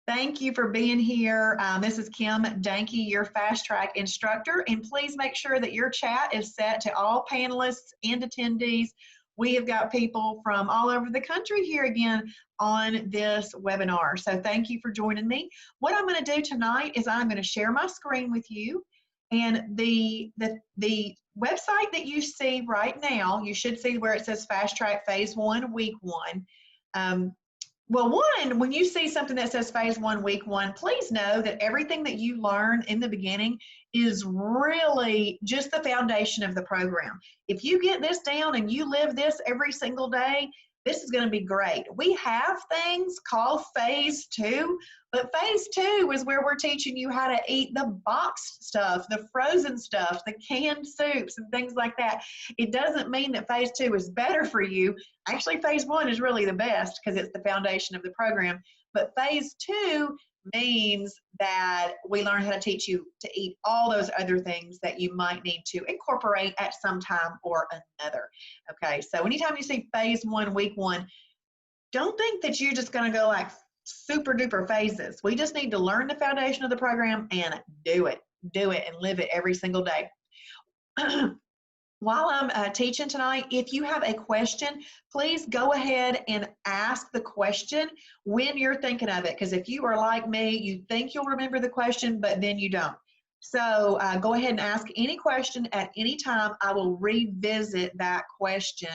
Thank you for being here. This is Kim Danke, your Fast Track instructor, and please make sure that your chat is set to all panelists and attendees. We have got people from all over the country here again on this webinar, so thank you for joining me. What I'm going to do tonight is I'm going to share my screen with you, and the website that you see right now, you should see where it says Fast Track Phase 1, Week 1. Well, one, when you see something that says Phase 1, Week 1, please know that everything that you learn in the beginning is really just the foundation of the program. If you get this down and you live this every single day, this is going to be great. We have things called Phase 2, but Phase 2 is where we're teaching you how to eat the boxed stuff, the frozen stuff, the canned soups and things like that. It doesn't mean that Phase 2 is better for you. Actually, Phase 1 is really the best because it's the foundation of the program. But Phase 2 means that we learn how to teach you to eat all those other things that you might need to incorporate at some time or another. Okay, so anytime you see Phase 1, Week 1, don't think that you're just going to go like super duper phases. We just need to learn the foundation of the program and do it and live it every single day. While I'm teaching tonight, if you have a question, please go ahead and ask the question when you're thinking of it. Because if you are like me, you think you'll remember the question, but then you don't. So go ahead and ask any question at any time. I will revisit that question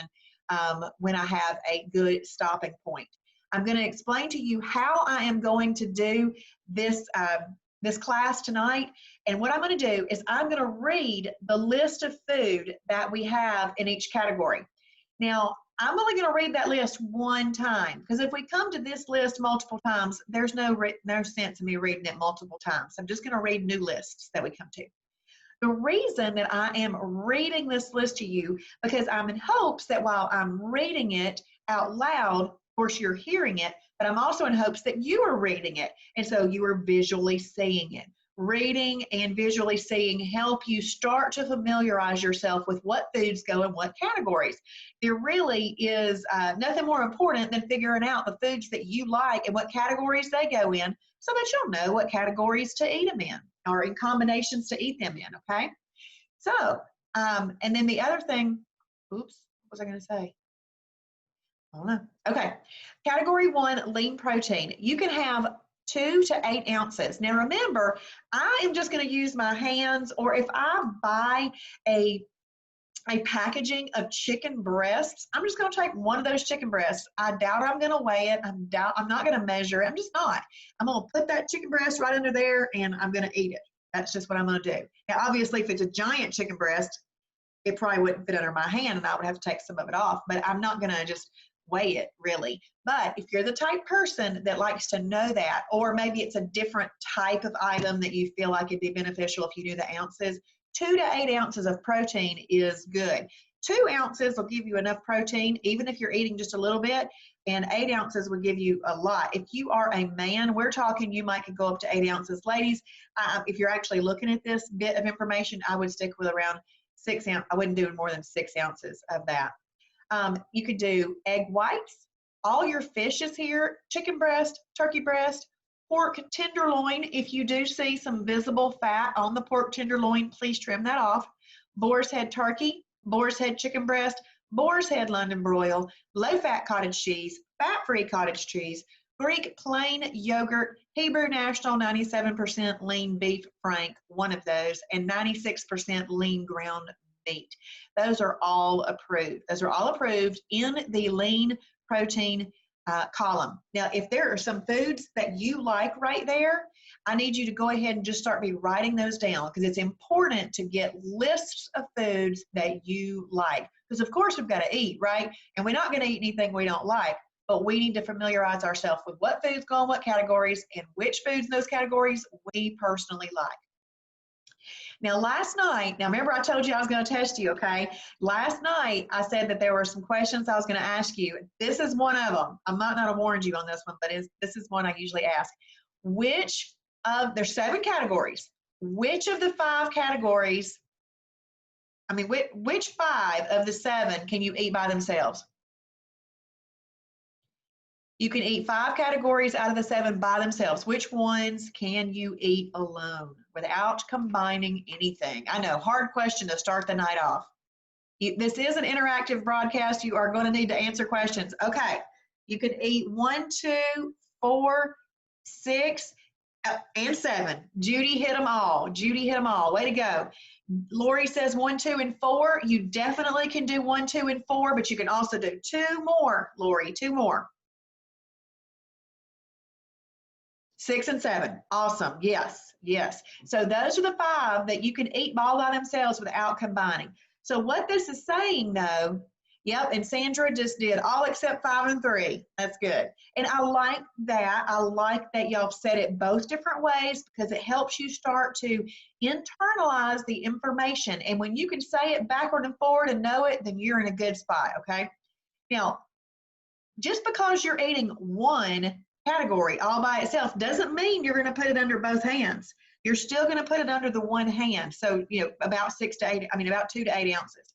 when I have a good stopping point. I'm going to explain to you how I am going to do this this class tonight. And what I'm going to do is I'm going to read the list of food that we have in each category. Now, I'm only going to read that list one time, because if we come to this list multiple times, there's no sense in me reading it multiple times. I'm just going to read new lists that we come to. The reason that I am reading this list to you, because I'm in hopes that while I'm reading it out loud, of course you're hearing it, but I'm also in hopes that you are reading it, and so you are visually seeing it. Reading and visually seeing help you start to familiarize yourself with what foods go in what categories. There really is nothing more important than figuring out the foods that you like and what categories they go in, so that you'll know what categories to eat them in, or in combinations to eat them in, okay? So, and then the other thing, oops, what was I going to say? I don't know. Okay, category 1, lean protein. You can have 2 to 8 ounces. Now remember, I am just going to use my hands, or if I buy a packaging of chicken breasts, I'm just going to take one of those chicken breasts. I doubt I'm going to weigh it. I'm not going to measure it. I'm just not. I'm going to put that chicken breast right under there and I'm going to eat it. That's just what I'm going to do. Now, obviously, if it's a giant chicken breast, it probably wouldn't fit under my hand and I would have to take some of it off, but I'm not going to just weigh it really. But if you're the type person that likes to know that, or maybe it's a different type of item that you feel like it'd be beneficial if you knew the ounces, 2 to 8 ounces of protein is good. 2 ounces will give you enough protein, even if you're eating just a little bit, and 8 ounces will give you a lot. If you are a man, we're talking you might could go up to 8 ounces. Ladies, if you're actually looking at this bit of information, I would stick with around 6 ounces. I wouldn't do more than 6 ounces of that. You could do egg whites, all your fish is here, chicken breast, turkey breast, pork tenderloin. If you do see some visible fat on the pork tenderloin, please trim that off. Boar's head turkey, boar's head chicken breast, boar's head London broil, low-fat cottage cheese, fat-free cottage cheese, Greek plain yogurt, Hebrew National 97% lean beef frank, one of those, and 96% lean ground meat. Those are all approved. Those are all approved in the lean protein column. Now, if there are some foods that you like right there, I need you to go ahead and just start writing those down, because it's important to get lists of foods that you like. Because of course we've got to eat, right? And we're not going to eat anything we don't like, but we need to familiarize ourselves with what foods go in what categories and which foods in those categories we personally like. Now, last night, now remember I told you I was going to test you, okay? Last night, I said that there were some questions I was going to ask you. This is one of them. I might not have warned you on this one, but this is one I usually ask. There's 7 categories. Which of the 5 categories, which 5 of the 7 can you eat by themselves? You can eat 5 categories out of the 7 by themselves. Which ones can you eat alone without combining anything? I know, hard question to start the night off. This is an interactive broadcast. You are going to need to answer questions. Okay, you can eat 1, 2, 4, 6, and 7. Judy hit them all. Judy hit them all. Way to go. Lori says 1, 2, and 4. You definitely can do 1, 2, and 4, but you can also do 2 more, Lori, 2 more. 6 and 7. Awesome. Yes, yes. So those are the 5 that you can eat all by themselves without combining. So what this is saying though, yep, and Sandra just did all except 5 and 3. That's good. And I like that. I like that y'all said it both different ways because it helps you start to internalize the information. And when you can say it backward and forward and know it, then you're in a good spot, okay? Now, just because you're eating one category all by itself doesn't mean you're going to put it under both hands. You're still going to put it under the one hand. So, you know, about 6 to 8, about 2 to 8 ounces.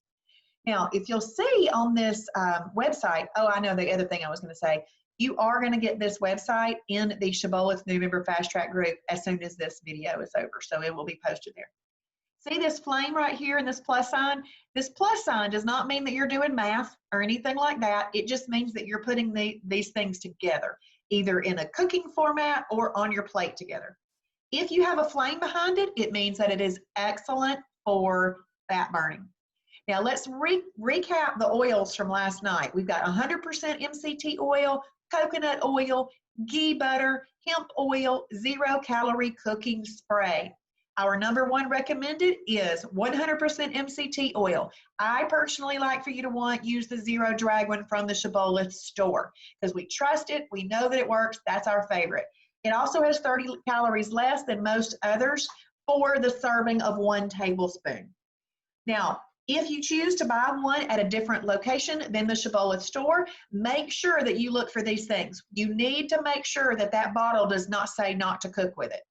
Now, if you'll see on this website, oh, I know the other thing I was going to say, you are going to get this website in the Shibboleth New Member Fast Track group as soon as this video is over. So it will be posted there. See this flame right here and this plus sign? This plus sign does not mean that you're doing math or anything like that. It just means that you're putting these things together, either in a cooking format or on your plate together. If you have a flame behind it, it means that it is excellent for fat burning. Now let's recap the oils from last night. We've got 100% MCT oil, coconut oil, ghee butter, hemp oil, 0-calorie cooking spray. Our #1 recommended is 100% MCT oil. I personally like for you to use the Zero Drag one from the Shibboleth store because we trust it. We know that it works. That's our favorite. It also has 30 calories less than most others for the serving of 1 tablespoon. Now, if you choose to buy one at a different location than the Shibboleth store, make sure that you look for these things. You need to make sure that that bottle does not say not to cook with it.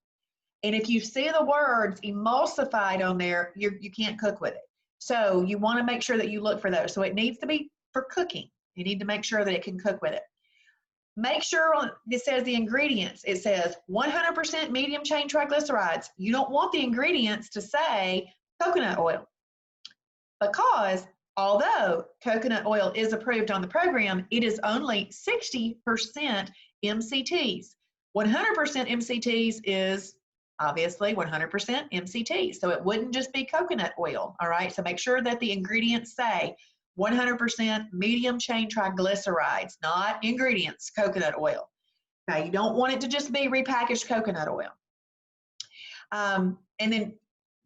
And if you see the words emulsified on there, you can't cook with it. So you want to make sure that you look for those. So it needs to be for cooking. You need to make sure that it can cook with it. Make sure it says the ingredients. It says 100% medium chain triglycerides. You don't want the ingredients to say coconut oil because although coconut oil is approved on the program, it is only 60% MCTs. 100% MCTs is obviously 100% MCT. So it wouldn't just be coconut oil, all right? So make sure that the ingredients say 100% medium chain triglycerides, not ingredients, coconut oil. Now you don't want it to just be repackaged coconut oil. And then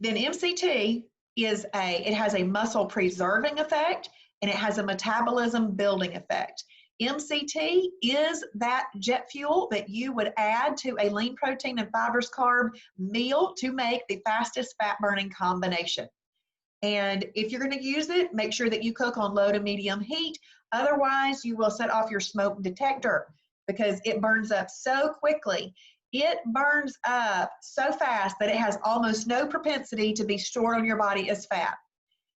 MCT it has a muscle preserving effect and it has a metabolism building effect. MCT is that jet fuel that you would add to a lean protein and fibrous carb meal to make the fastest fat burning combination. And if you're going to use it, make sure that you cook on low to medium heat. Otherwise, you will set off your smoke detector because it burns up so quickly. It burns up so fast that it has almost no propensity to be stored on your body as fat.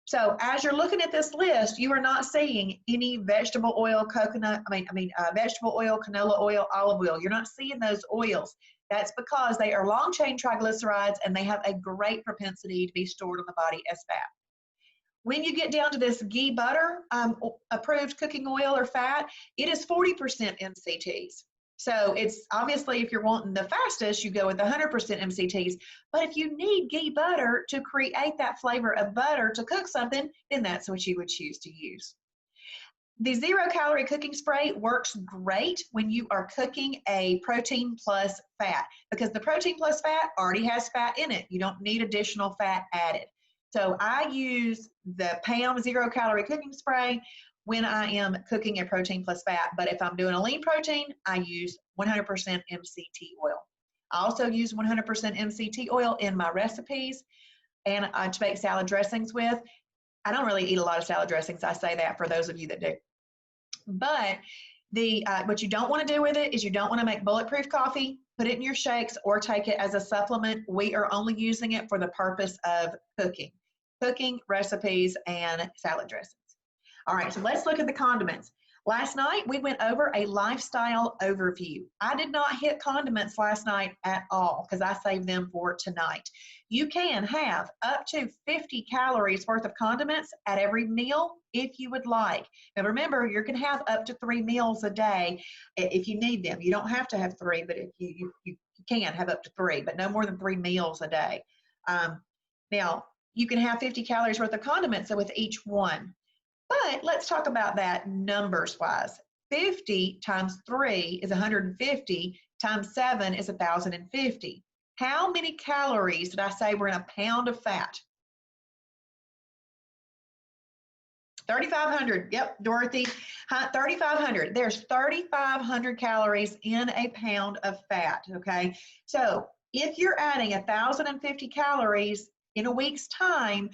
So as you're looking at this list, you are not seeing any vegetable oil, vegetable oil, canola oil, olive oil. You're not seeing those oils. That's because they are long chain triglycerides and they have a great propensity to be stored on the body as fat. When you get down to this ghee butter, approved cooking oil or fat, it is 40% MCTs. So it's obviously if you're wanting the fastest, you go with 100% MCTs. But if you need ghee butter to create that flavor of butter to cook something, then that's what you would choose to use. The 0-calorie cooking spray works great when you are cooking a protein plus fat because the protein plus fat already has fat in it. You don't need additional fat added. So I use the PAM 0-calorie cooking spray when I am cooking a protein plus fat. But if I'm doing a lean protein, I use 100% MCT oil. I also use 100% MCT oil in my recipes and to make salad dressings with. I don't really eat a lot of salad dressings. I say that for those of you that do. But what you don't want to do with it is you don't want to make bulletproof coffee, put it in your shakes, or take it as a supplement. We are only using it for the purpose of cooking recipes, and salad dressings. All right, so let's look at the condiments. Last night, we went over a lifestyle overview. I did not hit condiments last night at all because I saved them for tonight. You can have up to 50 calories worth of condiments at every meal if you would like. Now remember, you can have up to 3 meals a day if you need them. You don't have to have 3, but if you can have up to 3, but no more than 3 meals a day. Now, you can have 50 calories worth of condiments with each one. But let's talk about that numbers wise. 50 times 3 is 150, times 7 is 1,050. How many calories did I say were in a pound of fat? 3,500. Yep, Dorothy. 3,500. There's 3,500 calories in a pound of fat, okay? So if you're adding 1,050 calories in a week's time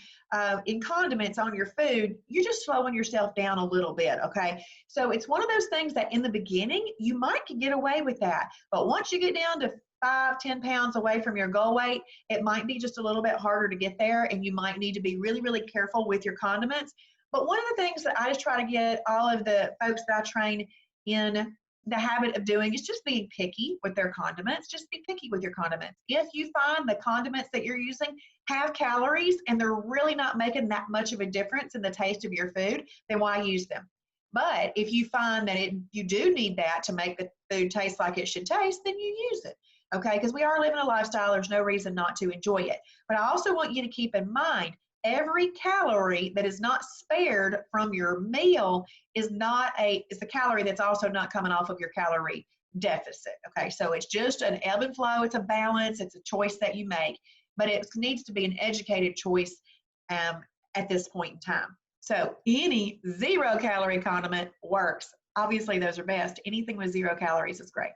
in condiments on your food, you're just slowing yourself down a little bit, okay? So it's one of those things that in the beginning, you might get away with that. But once you get down to 5-10 pounds away from your goal weight, it might be just a little bit harder to get there, and you might need to be really, really careful with your condiments. But one of the things that I just try to get all of the folks that I train in the habit of doing is just being picky with their condiments. Just be picky with your condiments. If you find the condiments that you're using have calories and they're really not making that much of a difference in the taste of your food, then why use them? But if you find that you do need that to make the food taste like it should taste, then you use it. Okay, because we are living a lifestyle, there's no reason not to enjoy it. But I also want you to keep in mind, every calorie that is not spared from your meal is a calorie that's also not coming off of your calorie deficit. Okay, so it's just an ebb and flow, it's a balance, it's a choice that you make, but it needs to be an educated choice at this point in time. So any 0-calorie condiment works. Obviously those are best. Anything with 0 calories is great.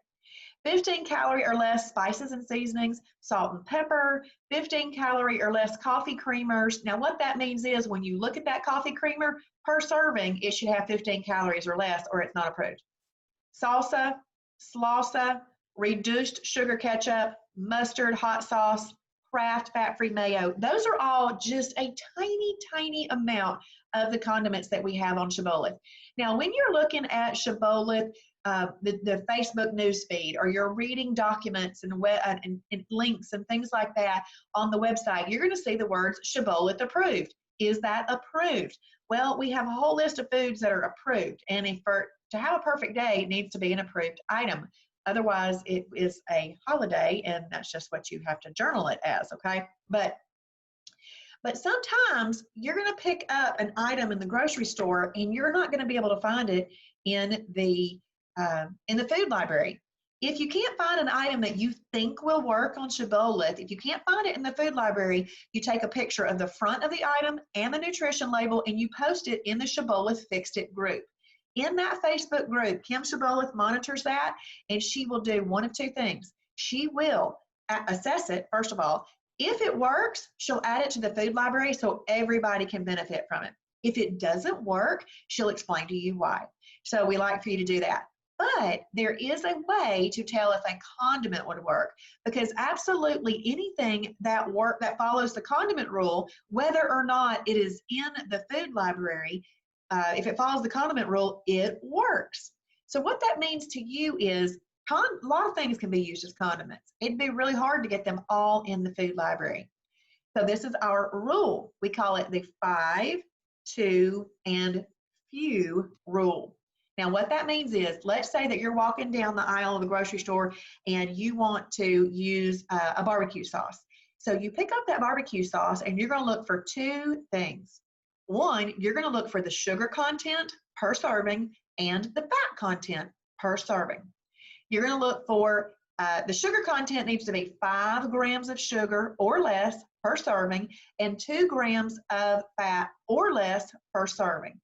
15 calorie or less spices and seasonings, salt and pepper, 15 calorie or less coffee creamers. Now what that means is when you look at that coffee creamer per serving, it should have 15 calories or less or it's not approved. Salsa, salsa, reduced sugar ketchup, mustard, hot sauce, Kraft fat-free mayo. Those are all just a tiny, tiny amount of the condiments that we have on Shibboleth. Now when you're looking at Shibboleth, the Facebook newsfeed, or you're reading documents and links and things like that on the website, you're going to see the words Shibboleth approved. Is that approved? Well, we have a whole list of foods that are approved, and to have a perfect day, it needs to be an approved item. Otherwise, it is a holiday, and that's just what you have to journal it as, okay? But sometimes you're going to pick up an item in the grocery store, and you're not going to be able to find it in the food library. If you can't find an item that you think will work on Shibboleth, if you can't find it in the food library, you take a picture of the front of the item and the nutrition label and you post it in the Shibboleth Fixed It group. In that Facebook group, Kim Shibboleth monitors that, and she will do one of two things. She will assess it, first of all. If it works, she'll add it to the food library so everybody can benefit from it. If it doesn't work, she'll explain to you why. So we like for you to do that. But there is a way to tell if a condiment would work, because absolutely anything that follows the condiment rule, whether or not it is in the food library, if it follows the condiment rule, it works. So what that means to you is a lot of things can be used as condiments. It'd be really hard to get them all in the food library. So this is our rule. We call it the 5, 2, and few rule. Now what that means is, let's say that you're walking down the aisle of the grocery store and you want to use a barbecue sauce. So you pick up that barbecue sauce and you're going to look for 2 things. One, you're going to look for the sugar content per serving and the fat content per serving. You're going to look for the sugar content needs to be 5 grams of sugar or less per serving and 2 grams of fat or less per serving.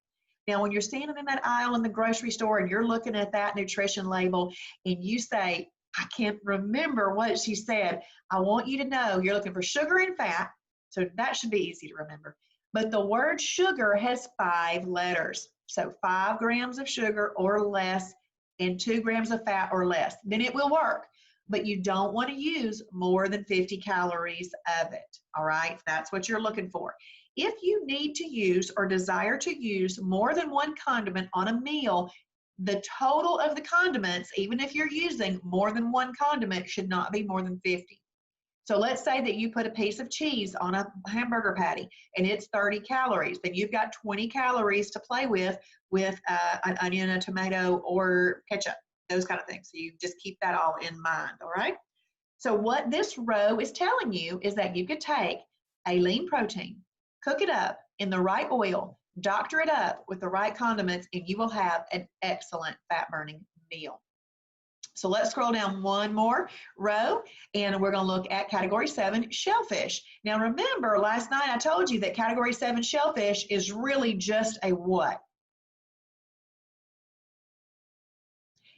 Now, when you're standing in that aisle in the grocery store and you're looking at that nutrition label and you say, I can't remember what she said, I want you to know you're looking for sugar and fat, so that should be easy to remember. But the word sugar has 5 letters. So 5 grams of sugar or less and 2 grams of fat or less. Then it will work. But you don't want to use more than 50 calories of it. All right? That's what you're looking for. If you need to use or desire to use more than one condiment on a meal, The total of the condiments, even if you're using more than one condiment, should not be more than 50. So let's say that you put a piece of cheese on a hamburger patty and it's 30 calories. Then you've got 20 calories to play with an onion, a tomato, or ketchup, those kind of things. So you just keep that all in mind, all right? So what this row is telling you is that you could take a lean protein, cook it up in the right oil, doctor it up with the right condiments, and you will have an excellent fat-burning meal. So let's scroll down one more row, and we're going to look at category 7, shellfish. Now remember, last night I told you that category 7 shellfish is really just a what?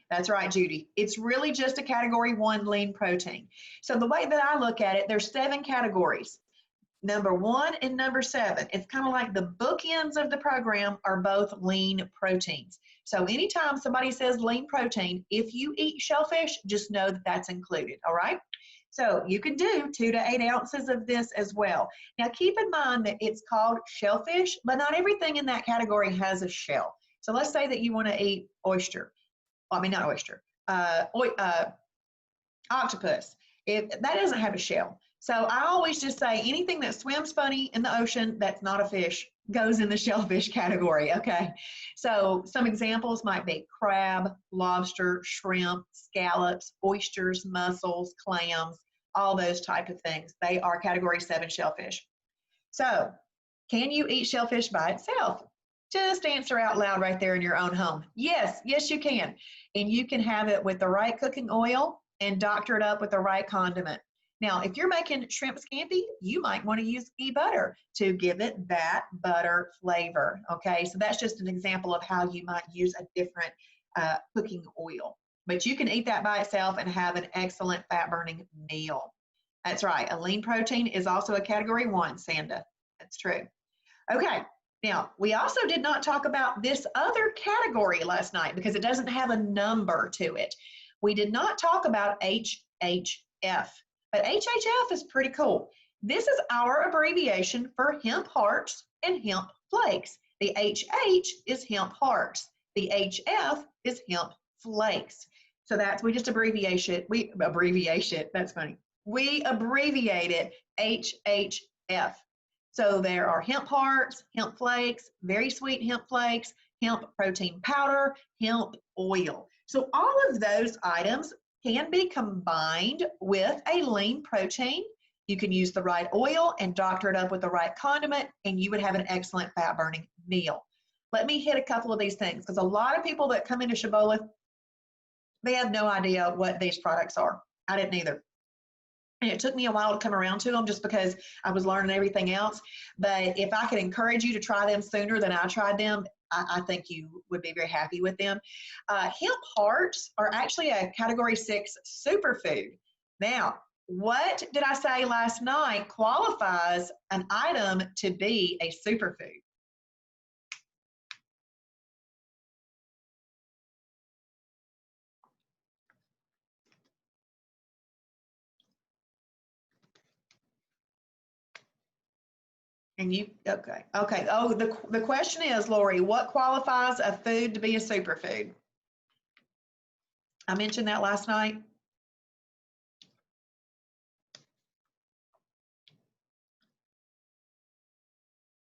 That's right, Judy. It's really just a category 1 lean protein. So the way that I look at it, there's 7 categories. Number 1 and number 7. It's kind of like the bookends of the program are both lean proteins. So anytime somebody says lean protein, if you eat shellfish, just know that that's included, all right? So you can do 2 to 8 ounces of this as well. Now keep in mind that it's called shellfish, but not everything in that category has a shell. So let's say that you want to eat oyster. Well, I mean, not oyster, octopus. That doesn't have a shell. So I always just say anything that swims funny in the ocean that's not a fish goes in the shellfish category, okay? So some examples might be crab, lobster, shrimp, scallops, oysters, mussels, clams, all those type of things. They are category 7 shellfish. So can you eat shellfish by itself? Just answer out loud right there in your own home. Yes, yes you can. And you can have it with the right cooking oil and doctor it up with the right condiment. Now, if you're making shrimp scampi, you might want to use ghee butter to give it that butter flavor, okay? So that's just an example of how you might use a different cooking oil. But you can eat that by itself and have an excellent fat-burning meal. That's right. A lean protein is also a category 1, Sanda. That's true. Okay. Now, we also did not talk about this other category last night because it doesn't have a number to it. We did not talk about HHF. But HHF is pretty cool. This is our abbreviation for hemp hearts and hemp flakes. The HH is hemp hearts. The HF is hemp flakes. So we just abbreviate it. That's funny. We abbreviate it HHF. So there are hemp hearts, hemp flakes, very sweet hemp flakes, hemp protein powder, hemp oil. So all of those items can be combined with a lean protein. You can use the right oil and doctor it up with the right condiment, and you would have an excellent fat-burning meal. Let me hit a couple of these things, because a lot of people that come into Shibboleth, they have no idea what these products are. I didn't either. And it took me a while to come around to them just because I was learning everything else. But if I could encourage you to try them sooner than I tried them, I think you would be very happy with them. Hemp hearts are actually a category 6 superfood. Now, what did I say last night qualifies an item to be a superfood? And you, okay. Oh, the question is, Lori, what qualifies a food to be a superfood? I mentioned that last night.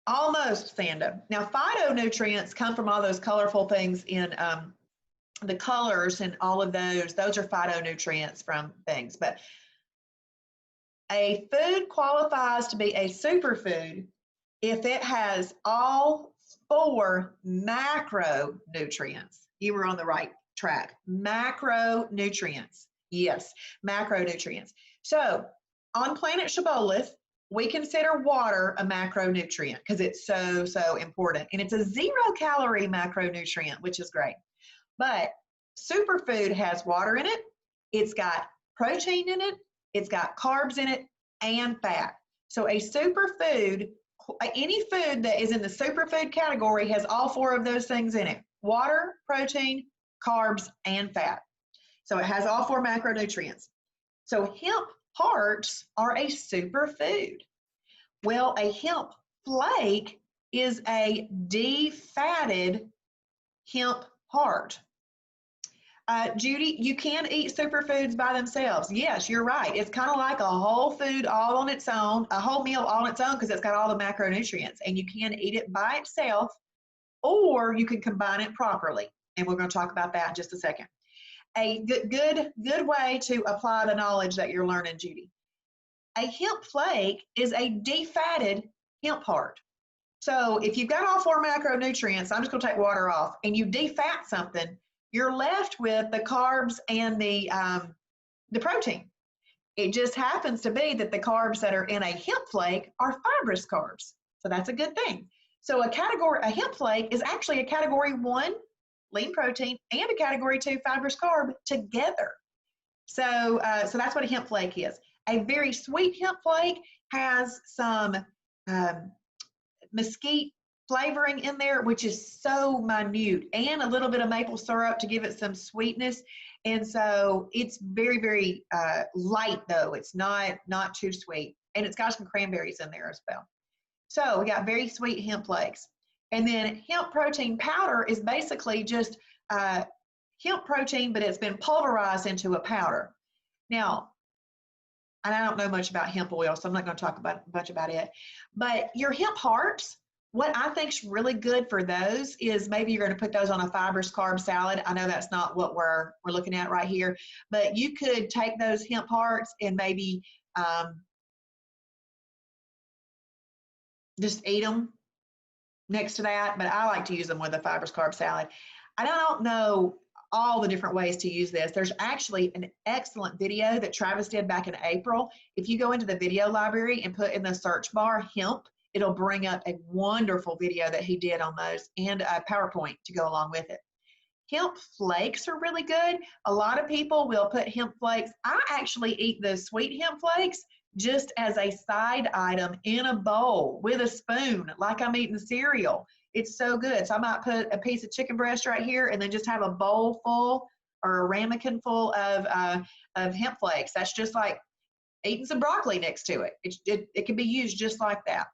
Almost, Sanda. Now, phytonutrients come from all those colorful things in the colors and all of those. Those are phytonutrients from things. But a food qualifies to be a superfood if it has all 4 macronutrients. You were on the right track. Macronutrients. Yes, macronutrients. So on planet Shibboleth, we consider water a macronutrient because it's so important. And it's a 0-calorie macronutrient, which is great. But superfood has water in it. It's got protein in it. It's got carbs in it and fat. So a superfood, any food that is in the superfood category has all 4 of those things in it: water, protein, carbs, and fat. So it has all 4 macronutrients. So hemp hearts are a superfood. Well, a hemp flake is a defatted hemp heart. Judy, you can eat superfoods by themselves. Yes, you're right. It's kind of like a whole food all on its own, a whole meal all on its own because it's got all the macronutrients, and you can eat it by itself, or you can combine it properly. And we're going to talk about that in just a second. A good way to apply the knowledge that you're learning, Judy. A hemp flake is a defatted hemp heart. So if you've got all four macronutrients, I'm just going to take water off, and you defat something, you're left with the carbs and the protein. It just happens to be that the carbs that are in a hemp flake are fibrous carbs. So that's a good thing. So a hemp flake is actually a category 1 lean protein and a category 2 fibrous carb together. So that's what a hemp flake is. A very sweet hemp flake has some mesquite flavoring in there, which is so minute, and a little bit of maple syrup to give it some sweetness. And so it's very, very light, though. It's not too sweet. And it's got some cranberries in there as well. So we got very sweet hemp flakes. And then hemp protein powder is basically just hemp protein, but it's been pulverized into a powder. Now, and I don't know much about hemp oil, so I'm not going to talk much about it. But your hemp hearts, what I think is really good for those is maybe you're going to put those on a fibrous carb salad. I know that's not what we're looking at right here, but you could take those hemp hearts and maybe just eat them next to that. But I like to use them with a fibrous carb salad. I don't know all the different ways to use this. There's actually an excellent video that Travis did back in April. If you go into the video library and put in the search bar hemp, it'll bring up a wonderful video that he did on those and a PowerPoint to go along with it. Hemp flakes are really good. A lot of people will put hemp flakes. I actually eat the sweet hemp flakes just as a side item in a bowl with a spoon, like I'm eating cereal. It's so good. So I might put a piece of chicken breast right here and then just have a bowl full or a ramekin full of hemp flakes. That's just like eating some broccoli next to it. It can be used just like that.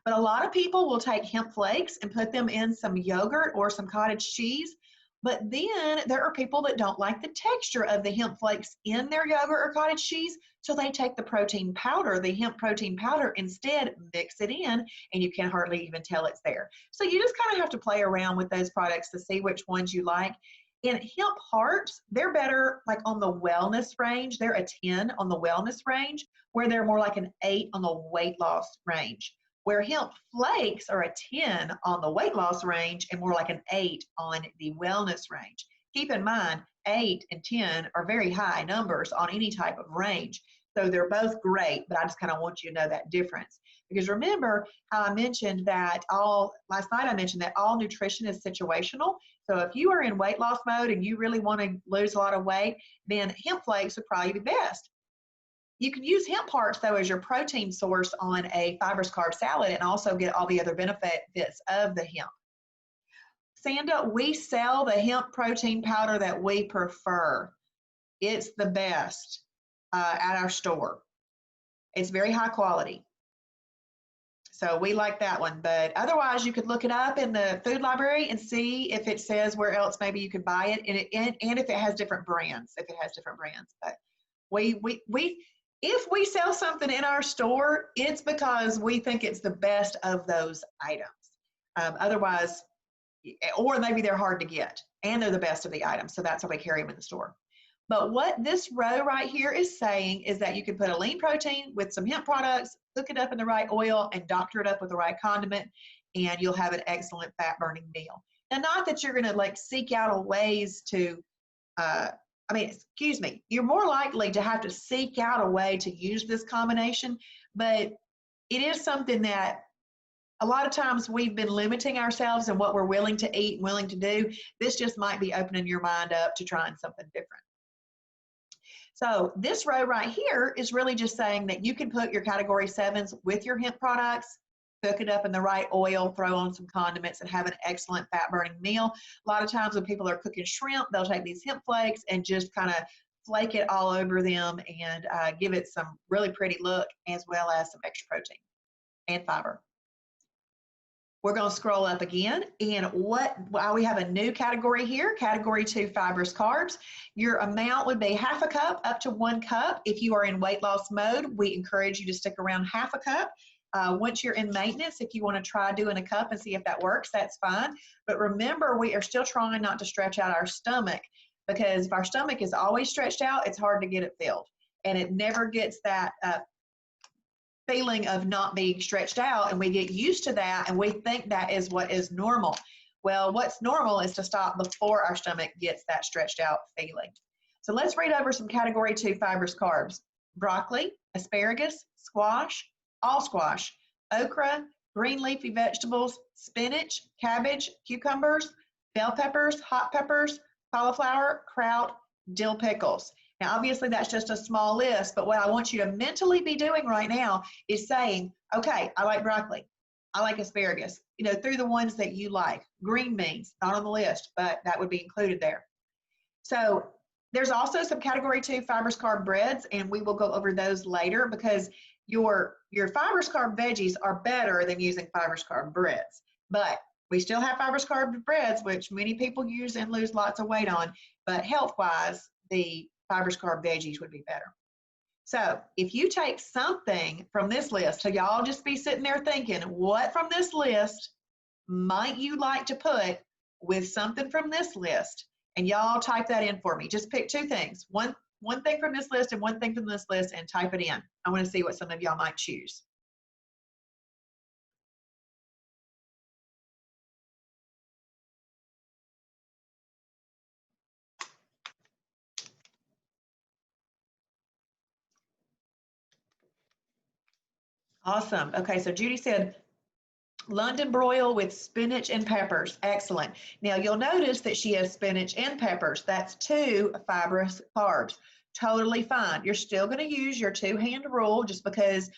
But a lot of people will take hemp flakes and put them in some yogurt or some cottage cheese. But then there are people that don't like the texture of the hemp flakes in their yogurt or cottage cheese. So they take the protein powder, the hemp protein powder, instead, mix it in, and you can hardly even tell it's there. So you just kind of have to play around with those products to see which ones you like. In hemp hearts, they're better like on the wellness range. They're a 10 on the wellness range, where they're more like an 8 on the weight loss range. Where hemp flakes are a 10 on the weight loss range and more like an 8 on the wellness range. Keep in mind, 8 and 10 are very high numbers on any type of range. So they're both great, but I just kind of want you to know that difference. Because remember how I mentioned that last night I mentioned that all nutrition is situational. So if you are in weight loss mode and you really want to lose a lot of weight, then hemp flakes would probably be best. You can use hemp hearts, though, as your protein source on a fibrous carb salad and also get all the other benefits of the hemp. Sanda, we sell the hemp protein powder that we prefer. It's the best at our store. It's very high quality. So we like that one. But otherwise, you could look it up in the food library and see if it says where else maybe you could buy it, and if it has different brands, But if we sell something in our store, it's because we think it's the best of those items. Otherwise, or maybe they're hard to get and they're the best of the items. So that's how we carry them in the store. But what this row right here is saying is that you can put a lean protein with some hemp products, cook it up in the right oil, and doctor it up with the right condiment, and you'll have an excellent fat burning meal. Now, not that you're going to like seek out ways to you're more likely to have to seek out a way to use this combination, but it is something that a lot of times we've been limiting ourselves in what we're willing to eat and willing to do. This just might be opening your mind up to trying something different. So this row right here is really just saying that you can put your category 7s with your hemp products, cook it up in the right oil, throw on some condiments, and have an excellent fat-burning meal. A lot of times when people are cooking shrimp, they'll take these hemp flakes and just kind of flake it all over them and give it some really pretty look, as well as some extra protein and fiber. We're going to scroll up again, and we have a new category here, category 2, fibrous carbs. Your amount would be half a cup up to 1 cup. If you are in weight loss mode, we encourage you to stick around half a cup. Once you're in maintenance, if you want to try doing a cup and see if that works, that's fine. But remember, we are still trying not to stretch out our stomach, because if our stomach is always stretched out, it's hard to get it filled. And it never gets that feeling of not being stretched out, and we get used to that, and we think that is what is normal. Well, what's normal is to stop before our stomach gets that stretched out feeling. So let's read over some category 2 fibrous carbs. Broccoli, asparagus, squash, all squash, okra, green leafy vegetables, spinach, cabbage, cucumbers, bell peppers, hot peppers, cauliflower, kraut, dill pickles. Now, obviously, that's just a small list, but what I want you to mentally be doing right now is saying, okay, I like broccoli. I like asparagus, through the ones that you like. Green beans, not on the list, but that would be included there. So there's also some category 2 fibrous carb breads, and we will go over those later, because your fibrous carb veggies are better than using fibrous carb breads. But we still have fibrous carb breads, which many people use and lose lots of weight on, but health-wise, the fibrous carb veggies would be better. So if you take something from this list, so y'all just be sitting there thinking, what from this list might you like to put with something from this list? And y'all type that in for me. Just pick 2 things, one thing from this list and one thing from this list, and type it in. I want to see what some of y'all might choose. Awesome. Okay, so Judy said London broil with spinach and peppers. Excellent. Now you'll notice that she has spinach and peppers. That's 2 fibrous carbs. Totally fine. You're still going to use your 2-hand rule, just because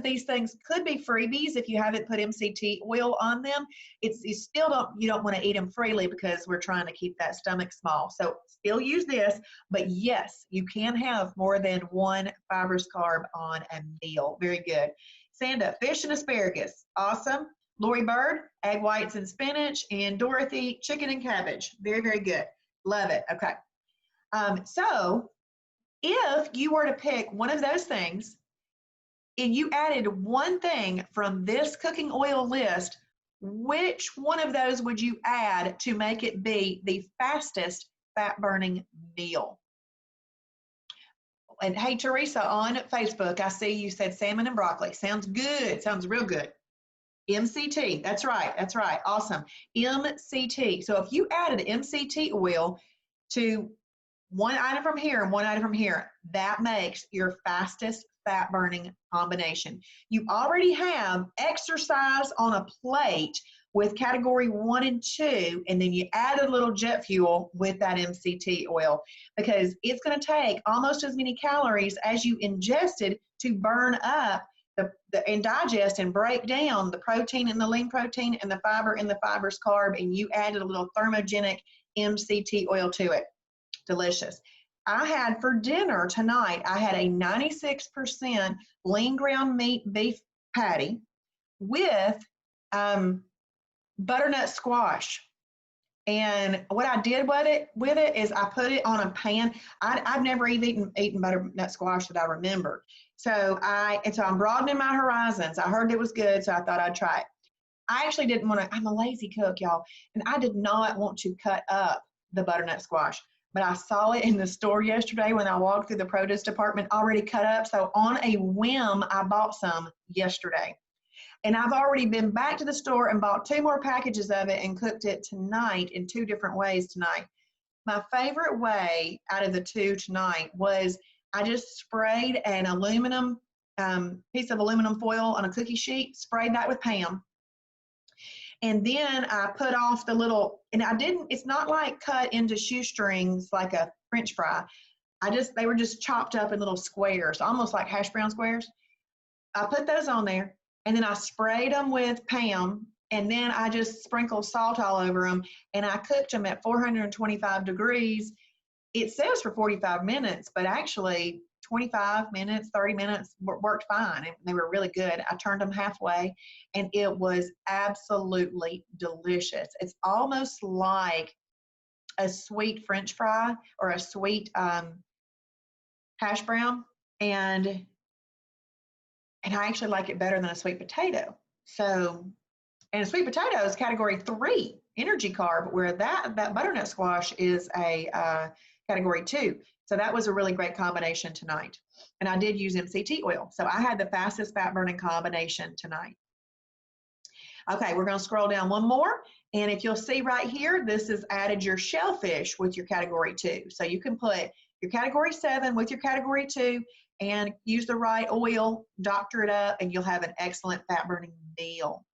these things could be freebies if you haven't put MCT oil on them. You don't want to eat them freely, because we're trying to keep that stomach small. So still use this, but yes, you can have more than 1 fibrous carb on a meal. Very good. Sanda, fish and asparagus. Awesome. Lori Bird, egg whites and spinach. And Dorothy, chicken and cabbage. Very, very good. Love it. Okay. So if you were to pick one of those things and you added one thing from this cooking oil list, which one of those would you add to make it be the fastest fat-burning meal? And hey, Teresa, on Facebook, I see you said salmon and broccoli. Sounds good. Sounds real good. MCT. That's right. That's right. Awesome. MCT. So if you added MCT oil to one item from here and one item from here, that makes your fastest fat burning combination. You already have exercise on a plate with category 1 and 2, and then you add a little jet fuel with that MCT oil, because it's going to take almost as many calories as you ingested to burn up and digest and break down the protein and the lean protein and the fiber and the fibrous carb, and you added a little thermogenic MCT oil to it. Delicious. I had for dinner tonight, I had a 96% lean ground meat beef patty with butternut squash. And what I did with it is I put it on a pan. I've never even eaten butternut squash that I remember. So I'm broadening my horizons. I heard it was good, so I thought I'd try it. I actually didn't want to, I'm a lazy cook, y'all, and I did not want to cut up the butternut squash. But I saw it in the store yesterday when I walked through the produce department already cut up. So on a whim, I bought some yesterday. And I've already been back to the store and bought 2 more packages of it and cooked it tonight in 2 different ways tonight. My favorite way out of the 2 tonight was I just sprayed an aluminum piece of aluminum foil on a cookie sheet, sprayed that with Pam. And then I put off the little, and it's not like cut into shoestrings like a French fry. They were just chopped up in little squares, almost like hash brown squares. I put those on there, and then I sprayed them with Pam, and then I just sprinkled salt all over them, and I cooked them at 425 degrees. It says for 45 minutes, but actually 25 minutes, 30 minutes worked fine. And they were really good. I turned them halfway and it was absolutely delicious. It's almost like a sweet French fry or a sweet hash brown. And I actually like it better than a sweet potato. So, and a sweet potato is category 3 energy carb, where that butternut squash is a category 2. So that was a really great combination tonight. And I did use MCT oil. So I had the fastest fat burning combination tonight. Okay, we're going to scroll down one more. And if you'll see right here, this is added your shellfish with your category 2. So you can put your category 7 with your category 2 and use the right oil, doctor it up, and you'll have an excellent fat burning meal.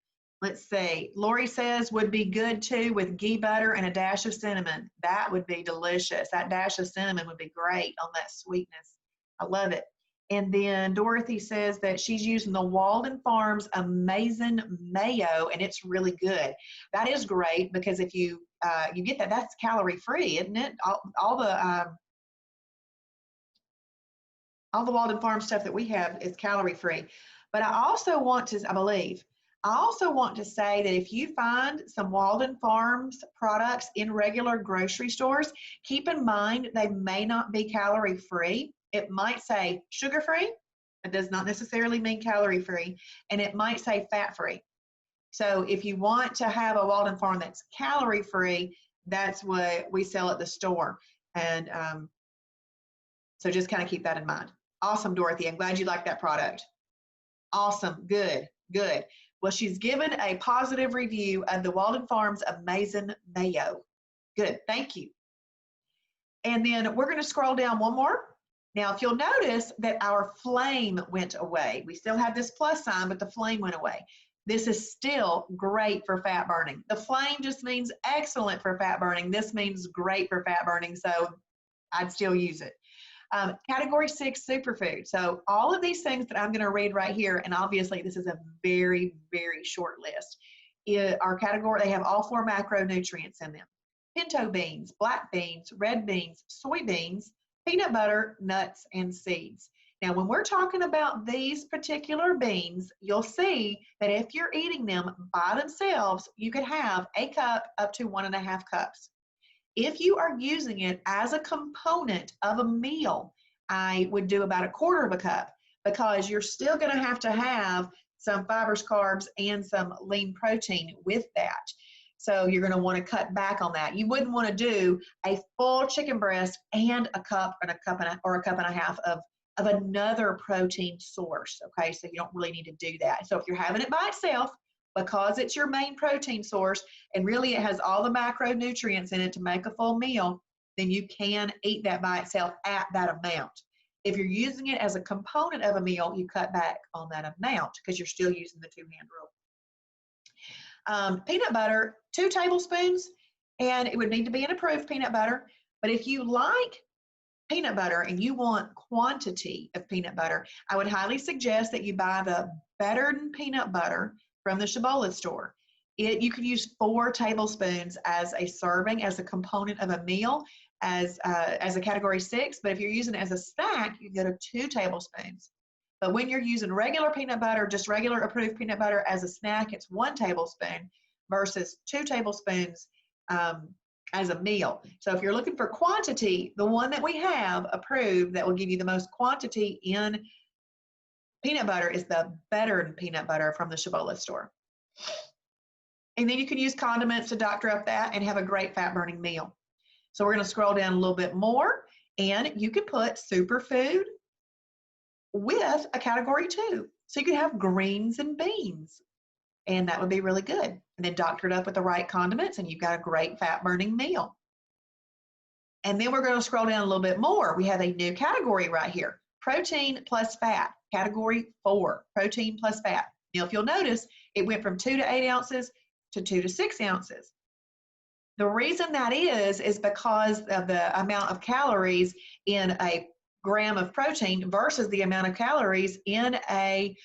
Let's see. Lori says would be good too with ghee butter and a dash of cinnamon. That would be delicious. That dash of cinnamon would be great on that sweetness. I love it. And then Dorothy says that she's using the Walden Farms Amazing Mayo, and it's really good. That is great because if you get that, that's calorie free, isn't it? All the Walden Farm stuff that we have is calorie free. But I also want to, I also want to say that if you find some Walden Farms products in regular grocery stores, keep in mind they may not be calorie free. It might say sugar free. It does not necessarily mean calorie free. And it might say fat free. So if you want to have a Walden Farm that's calorie free, that's what we sell at the store. And so just kind of keep that in mind. Awesome, Dorothy. I'm glad you like that product. Awesome. Good. Good. Well, she's given a positive review of the Walden Farms Amazing Mayo. Good. Thank you. And then we're going to scroll down one more. Now, if you'll notice that our flame went away, we still have this plus sign, but the flame went away. This is still great for fat burning. The flame just means excellent for fat burning. This means great for fat burning, so I'd still use it. Category 6 superfood. So all of these things that I'm going to read right here, and obviously this is a very, very short list, our category, they have all 4 macronutrients in them. Pinto beans, black beans, red beans, soybeans, peanut butter, nuts, and seeds. Now, when we're talking about these particular beans, you'll see that if you're eating them by themselves, you could have a cup up to 1.5 cups. If you are using it as a component of a meal, I would do about 1/4 cup because you're still going to have some fibrous carbs and some lean protein with that. So you're going to want to cut back on that. You wouldn't want to do a full chicken breast and a cup and a cup and a half of another protein source. Okay, so you don't really need to do that. So if you're having it by itself, because it's your main protein source and really it has all the macronutrients in it to make a full meal, then you can eat that by itself at that amount. If you're using it as a component of a meal, you cut back on that amount because you're still using the 2-hand rule. Peanut butter, 2 tablespoons, and it would need to be an approved peanut butter. But if you like peanut butter and you want quantity of peanut butter, I would highly suggest that you buy the bettered peanut butter from the Cibola store. You could use 4 tablespoons as a serving, as a component of a meal, as a category 6. But if you're using it as a snack, you go to 2 tablespoons. But when you're using regular peanut butter, just regular approved peanut butter as a snack, it's 1 tablespoon versus 2 tablespoons as a meal. So if you're looking for quantity, the one that we have approved that will give you the most quantity in peanut butter is the bettered peanut butter from the Cibola store. And then you can use condiments to doctor up that and have a great fat burning meal. So we're going to scroll down a little bit more, and you can put superfood with a category 2. So you could have greens and beans, and that would be really good. And then doctor it up with the right condiments, and you've got a great fat burning meal. And then we're going to scroll down a little bit more. We have a new category right here. Protein plus fat, category 4, protein plus fat. Now, if you'll notice, it went from 2 to 8 ounces to 2 to 6 ounces. The reason that is because of the amount of calories in a gram of protein versus the amount of calories in a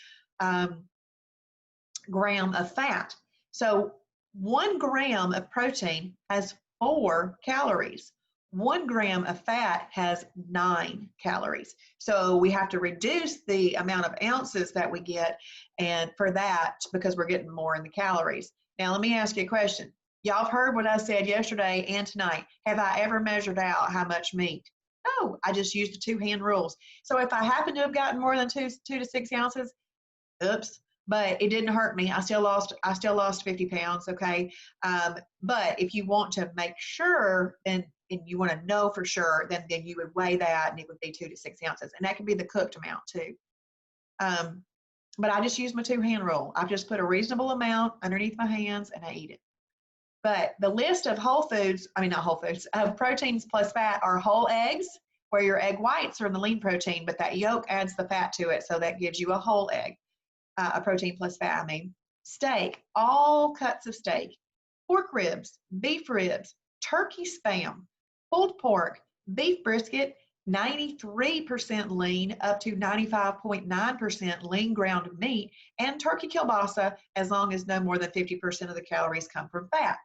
gram of fat. So 1 gram of protein has 4 calories. 1 gram of fat has 9 calories. So we have to reduce the amount of ounces that we get, and for that, because we're getting more in the calories. Now, let me ask you a question. Y'all have heard what I said yesterday and tonight. Have I ever measured out how much meat? No, I just used the 2-hand rules. So if I happen to have gotten more than 2 to 6 ounces, oops, but it didn't hurt me. I still lost 50 pounds. Okay. But if you want to make sure and you want to know for sure, then you would weigh that and it would be 2 to 6 ounces. And that can be the cooked amount too. But I just use my 2-hand rule. I've just put a reasonable amount underneath my hands and I eat it. But the list of of proteins plus fat are whole eggs, where your egg whites are in the lean protein, but that yolk adds the fat to it. So that gives you a whole egg, a protein plus fat, Steak, all cuts of steak, pork ribs, beef ribs, turkey spam, pulled pork, beef brisket, 93% lean up to 95.9% lean ground meat, and turkey kielbasa, as long as no more than 50% of the calories come from fat.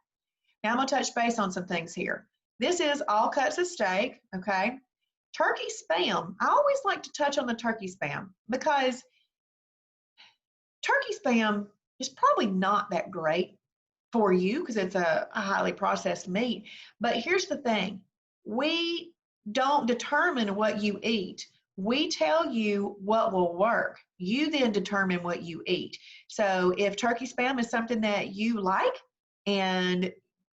Now I'm going to touch base on some things here. This is all cuts of steak, okay? Turkey spam, I always like to touch on the turkey spam because turkey spam is probably not that great for you because it's a highly processed meat. But here's the thing. We don't determine what you eat. We tell you what will work. You then determine what you eat. So if turkey spam is something that you like and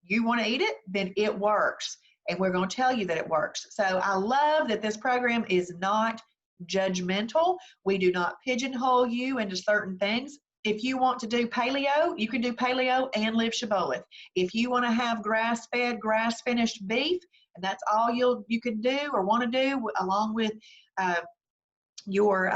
you want to eat it, then it works. And we're going to tell you that it works. So I love that this program is not judgmental. We do not pigeonhole you into certain things. If you want to do paleo, you can do paleo and live shibboleth. If you want to have grass-fed, grass-finished beef, and that's all you can do or want to do, along with your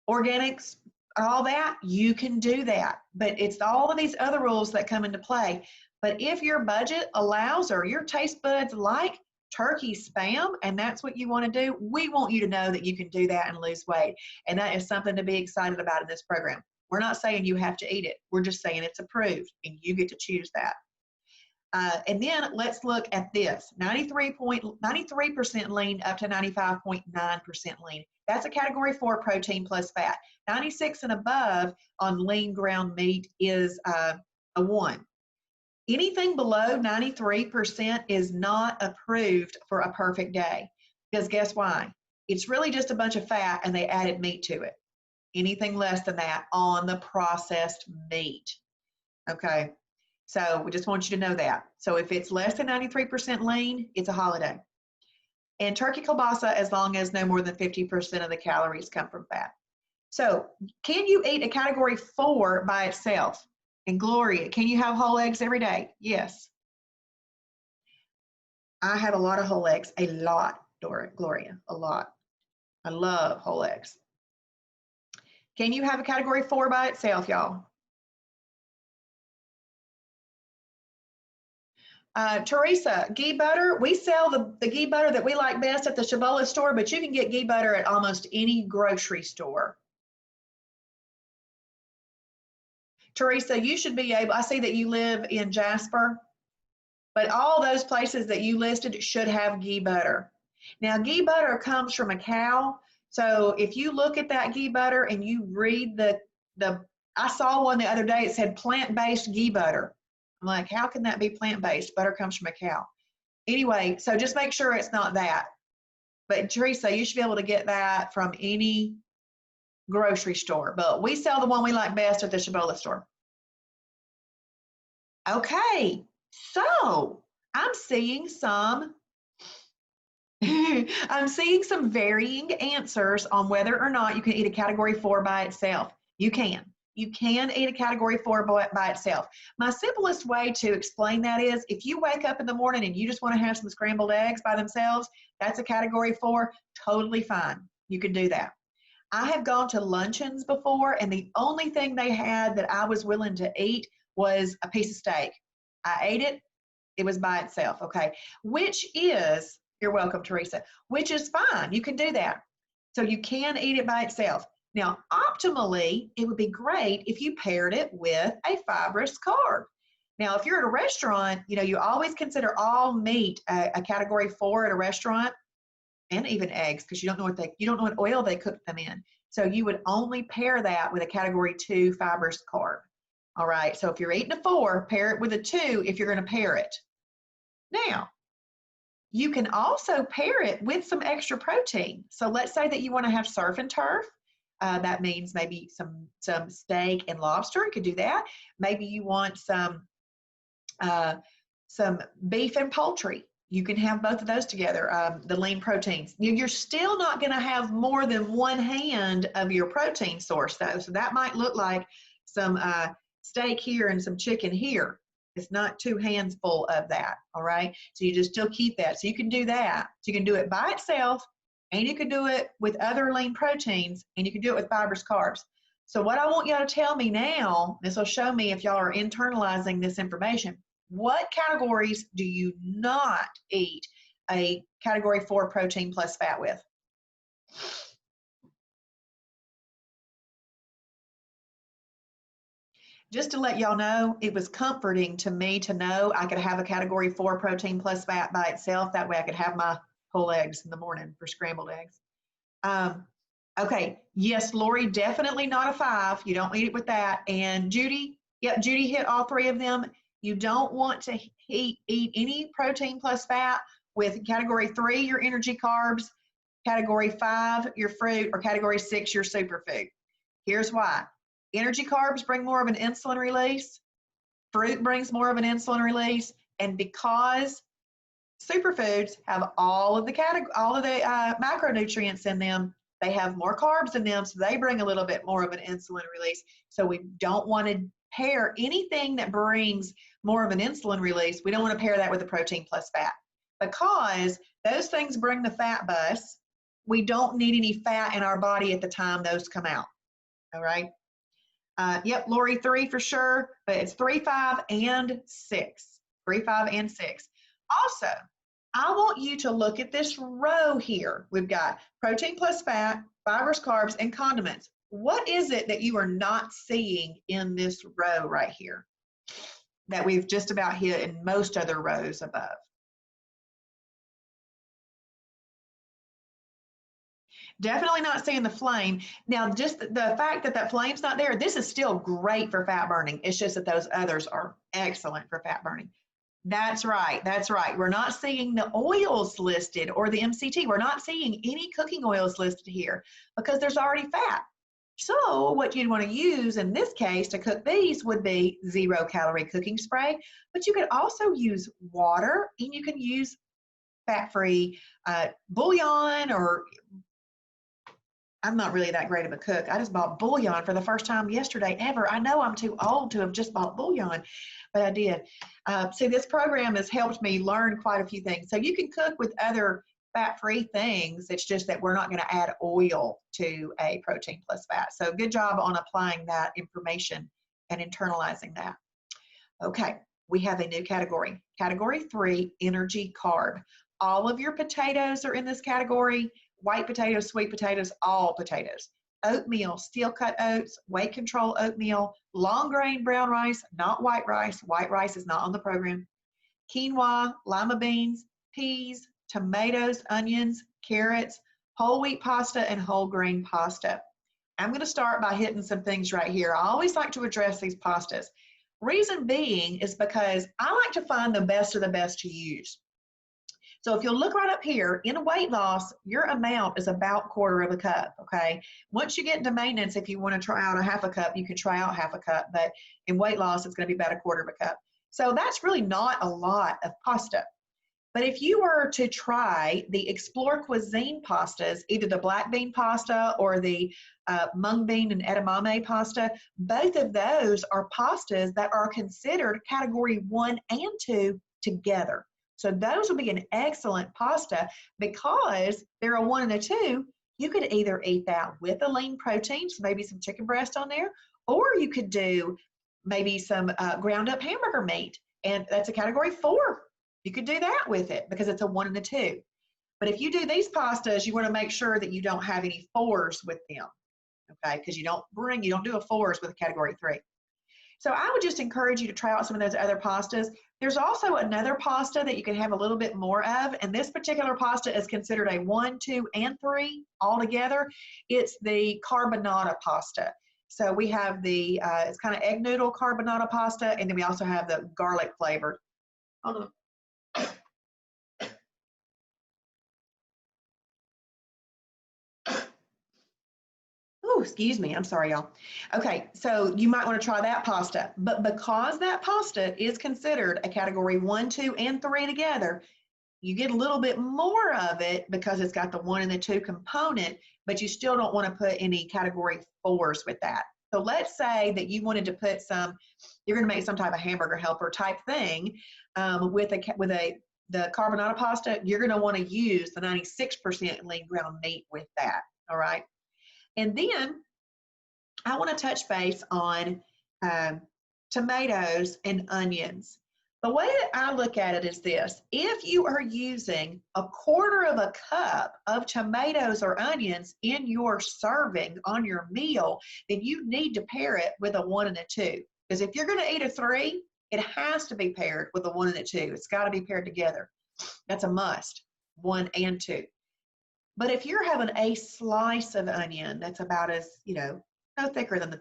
organics, all that, you can do that. But it's all of these other rules that come into play. But if your budget allows or your taste buds like turkey spam and that's what you want to do, we want you to know that you can do that and lose weight. And that is something to be excited about in this program. We're not saying you have to eat it. We're just saying it's approved and you get to choose that. And then let's look at this, 93% lean up to 95.9% lean. That's a category 4 protein plus fat. 96 and above on lean ground meat is a 1. Anything below 93% is not approved for a perfect day. Because guess why? It's really just a bunch of fat and they added meat to it. Anything less than that on the processed meat. Okay. So we just want you to know that. So if it's less than 93% lean, it's a holiday. And turkey kielbasa, as long as no more than 50% of the calories come from fat. So can you eat a category 4 by itself? And Gloria, can you have whole eggs every day? Yes. I have a lot of whole eggs, a lot, Gloria, a lot. I love whole eggs. Can you have a category 4 by itself, y'all? Teresa, ghee butter. We sell the ghee butter that we like best at the Shibboleth store, but you can get ghee butter at almost any grocery store. Teresa, you should be able, I see that you live in Jasper, but all those places that you listed should have ghee butter. Now, ghee butter comes from a cow. So if you look at that ghee butter and you read I saw one the other day, it said plant-based ghee butter. I'm like, how can that be plant-based? Butter comes from a cow. Anyway, so just make sure it's not that. But Teresa, you should be able to get that from any grocery store. But we sell the one we like best at the Shibboleth store. Okay, so I'm seeing some varying answers on whether or not you can eat a category 4 by itself. You can. You can eat a category 4 by itself. My simplest way to explain that is if you wake up in the morning and you just want to have some scrambled eggs by themselves, that's a category 4, totally fine. You can do that. I have gone to luncheons before and the only thing they had that I was willing to eat was a piece of steak. I ate it. It was by itself. Okay. You're welcome, Teresa, which is fine. You can do that. So you can eat it by itself. Now, optimally, it would be great if you paired it with a fibrous carb. Now, if you're at a restaurant, you know, you always consider all meat a category 4 at a restaurant, and even eggs, because you don't know what oil they cook them in. So you would only pair that with a category 2 fibrous carb. All right, so if you're eating a 4, pair it with a 2 if you're going to pair it. Now, you can also pair it with some extra protein. So let's say that you want to have surf and turf. That means maybe some steak and lobster. You could do that. Maybe you want some beef and poultry. You can have both of those together, the lean proteins. You're still not going to have more than one hand of your protein source, though. So that might look like some steak here and some chicken here. It's not 2 hands full of that, all right? So you just still keep that. So you can do that. So you can do it by itself, and you can do it with other lean proteins, and you can do it with fibrous carbs. So what I want y'all to tell me now, this will show me if y'all are internalizing this information. What categories do you not eat a category 4 protein plus fat with? Just to let y'all know, it was comforting to me to know I could have a category 4 protein plus fat by itself. That way I could have my whole eggs in the morning for scrambled eggs. Okay, yes, Lori, definitely not a 5. You don't eat it with that. And Judy, yep, Judy hit all 3 of them. You don't want to eat any protein plus fat with category 3, your energy carbs, category 5, your fruit, or category 6, your superfood. Here's why. Energy carbs bring more of an insulin release. Fruit brings more of an insulin release. And because superfoods have all of the macronutrients in them, they have more carbs in them, so they bring a little bit more of an insulin release. So we don't want to pair anything that brings more of an insulin release. We don't want to pair that with a protein plus fat, because those things bring the fat bus. We don't need any fat in our body at the time those come out. All right. Yep, Lori, 3 for sure, but it's 3, 5, and 6. 3, 5, and 6. Also, I want you to look at this row here. We've got protein plus fat, fibrous carbs, and condiments. What is it that you are not seeing in this row right here that we've just about hit in most other rows above? Definitely not seeing the flame. Now, just the fact that that flame's not there, this is still great for fat burning. It's just that those others are excellent for fat burning. That's right. That's right. We're not seeing the oils listed or the MCT. We're not seeing any cooking oils listed here because there's already fat. So what you'd want to use in this case to cook these would be 0-calorie cooking spray, but you could also use water, and you can use fat-free bouillon, or I'm not really that great of a cook. I just bought bouillon for the first time yesterday ever. I know I'm too old to have just bought bouillon, but I did. See, this program has helped me learn quite a few things. So you can cook with other fat-free things. It's just that we're not going to add oil to a protein plus fat. So good job on applying that information and internalizing that. Okay, we have a new category. Category 3, energy carb. All of your potatoes are in this category. White potatoes, sweet potatoes, all potatoes. Oatmeal, steel cut oats, weight control oatmeal, long grain brown rice, not white rice. White rice is not on the program. Quinoa, lima beans, peas, tomatoes, onions, carrots, whole wheat pasta, and whole grain pasta. I'm going to start by hitting some things right here. I always like to address these pastas. Reason being is because I like to find the best of the best to use. So if you'll look right up here, in weight loss, your amount is about 1/4 cup, okay? Once you get into maintenance, if you want to try out a 1/2 cup, you can try out 1/2 cup, but in weight loss, it's going to be about 1/4 cup. So that's really not a lot of pasta. But if you were to try the Explore Cuisine pastas, either the black bean pasta or the mung bean and edamame pasta, both of those are pastas that are considered category 1 and 2 together. So those would be an excellent pasta because they're a 1 and a 2. You could either eat that with a lean protein, so maybe some chicken breast on there, or you could do maybe some ground up hamburger meat, and that's a category 4. You could do that with it because it's a 1 and a 2. But if you do these pastas, you want to make sure that you don't have any 4s with them, okay? Because you don't do a 4s with a category 3. So I would just encourage you to try out some of those other pastas. There's also another pasta that you can have a little bit more of, and this particular pasta is considered a 1, 2, and 3 all together. It's the Carbonata Pasta. So we have the, it's kind of egg noodle Carbonata Pasta, and then we also have the garlic flavored. Hold on. Oh, excuse me. I'm sorry, y'all. Okay, so you might want to try that pasta. But because that pasta is considered a category 1, 2, and 3 together, you get a little bit more of it because it's got the 1 and the 2 component, but you still don't want to put any category 4s with that. So let's say that you wanted to put some, you're going to make some type of hamburger helper type thing with the carbonara pasta. You're going to want to use the 96% lean ground meat with that. All right. And then I want to touch base on tomatoes and onions. The way that I look at it is this: if you are using 1/4 of a cup of tomatoes or onions in your serving on your meal, then you need to pair it with a 1 and a 2. Because if you're going to eat a 3, it has to be paired with a 1 and a 2. It's got to be paired together. That's a must, 1 and 2. But if you're having a slice of onion that's about as, no thicker than the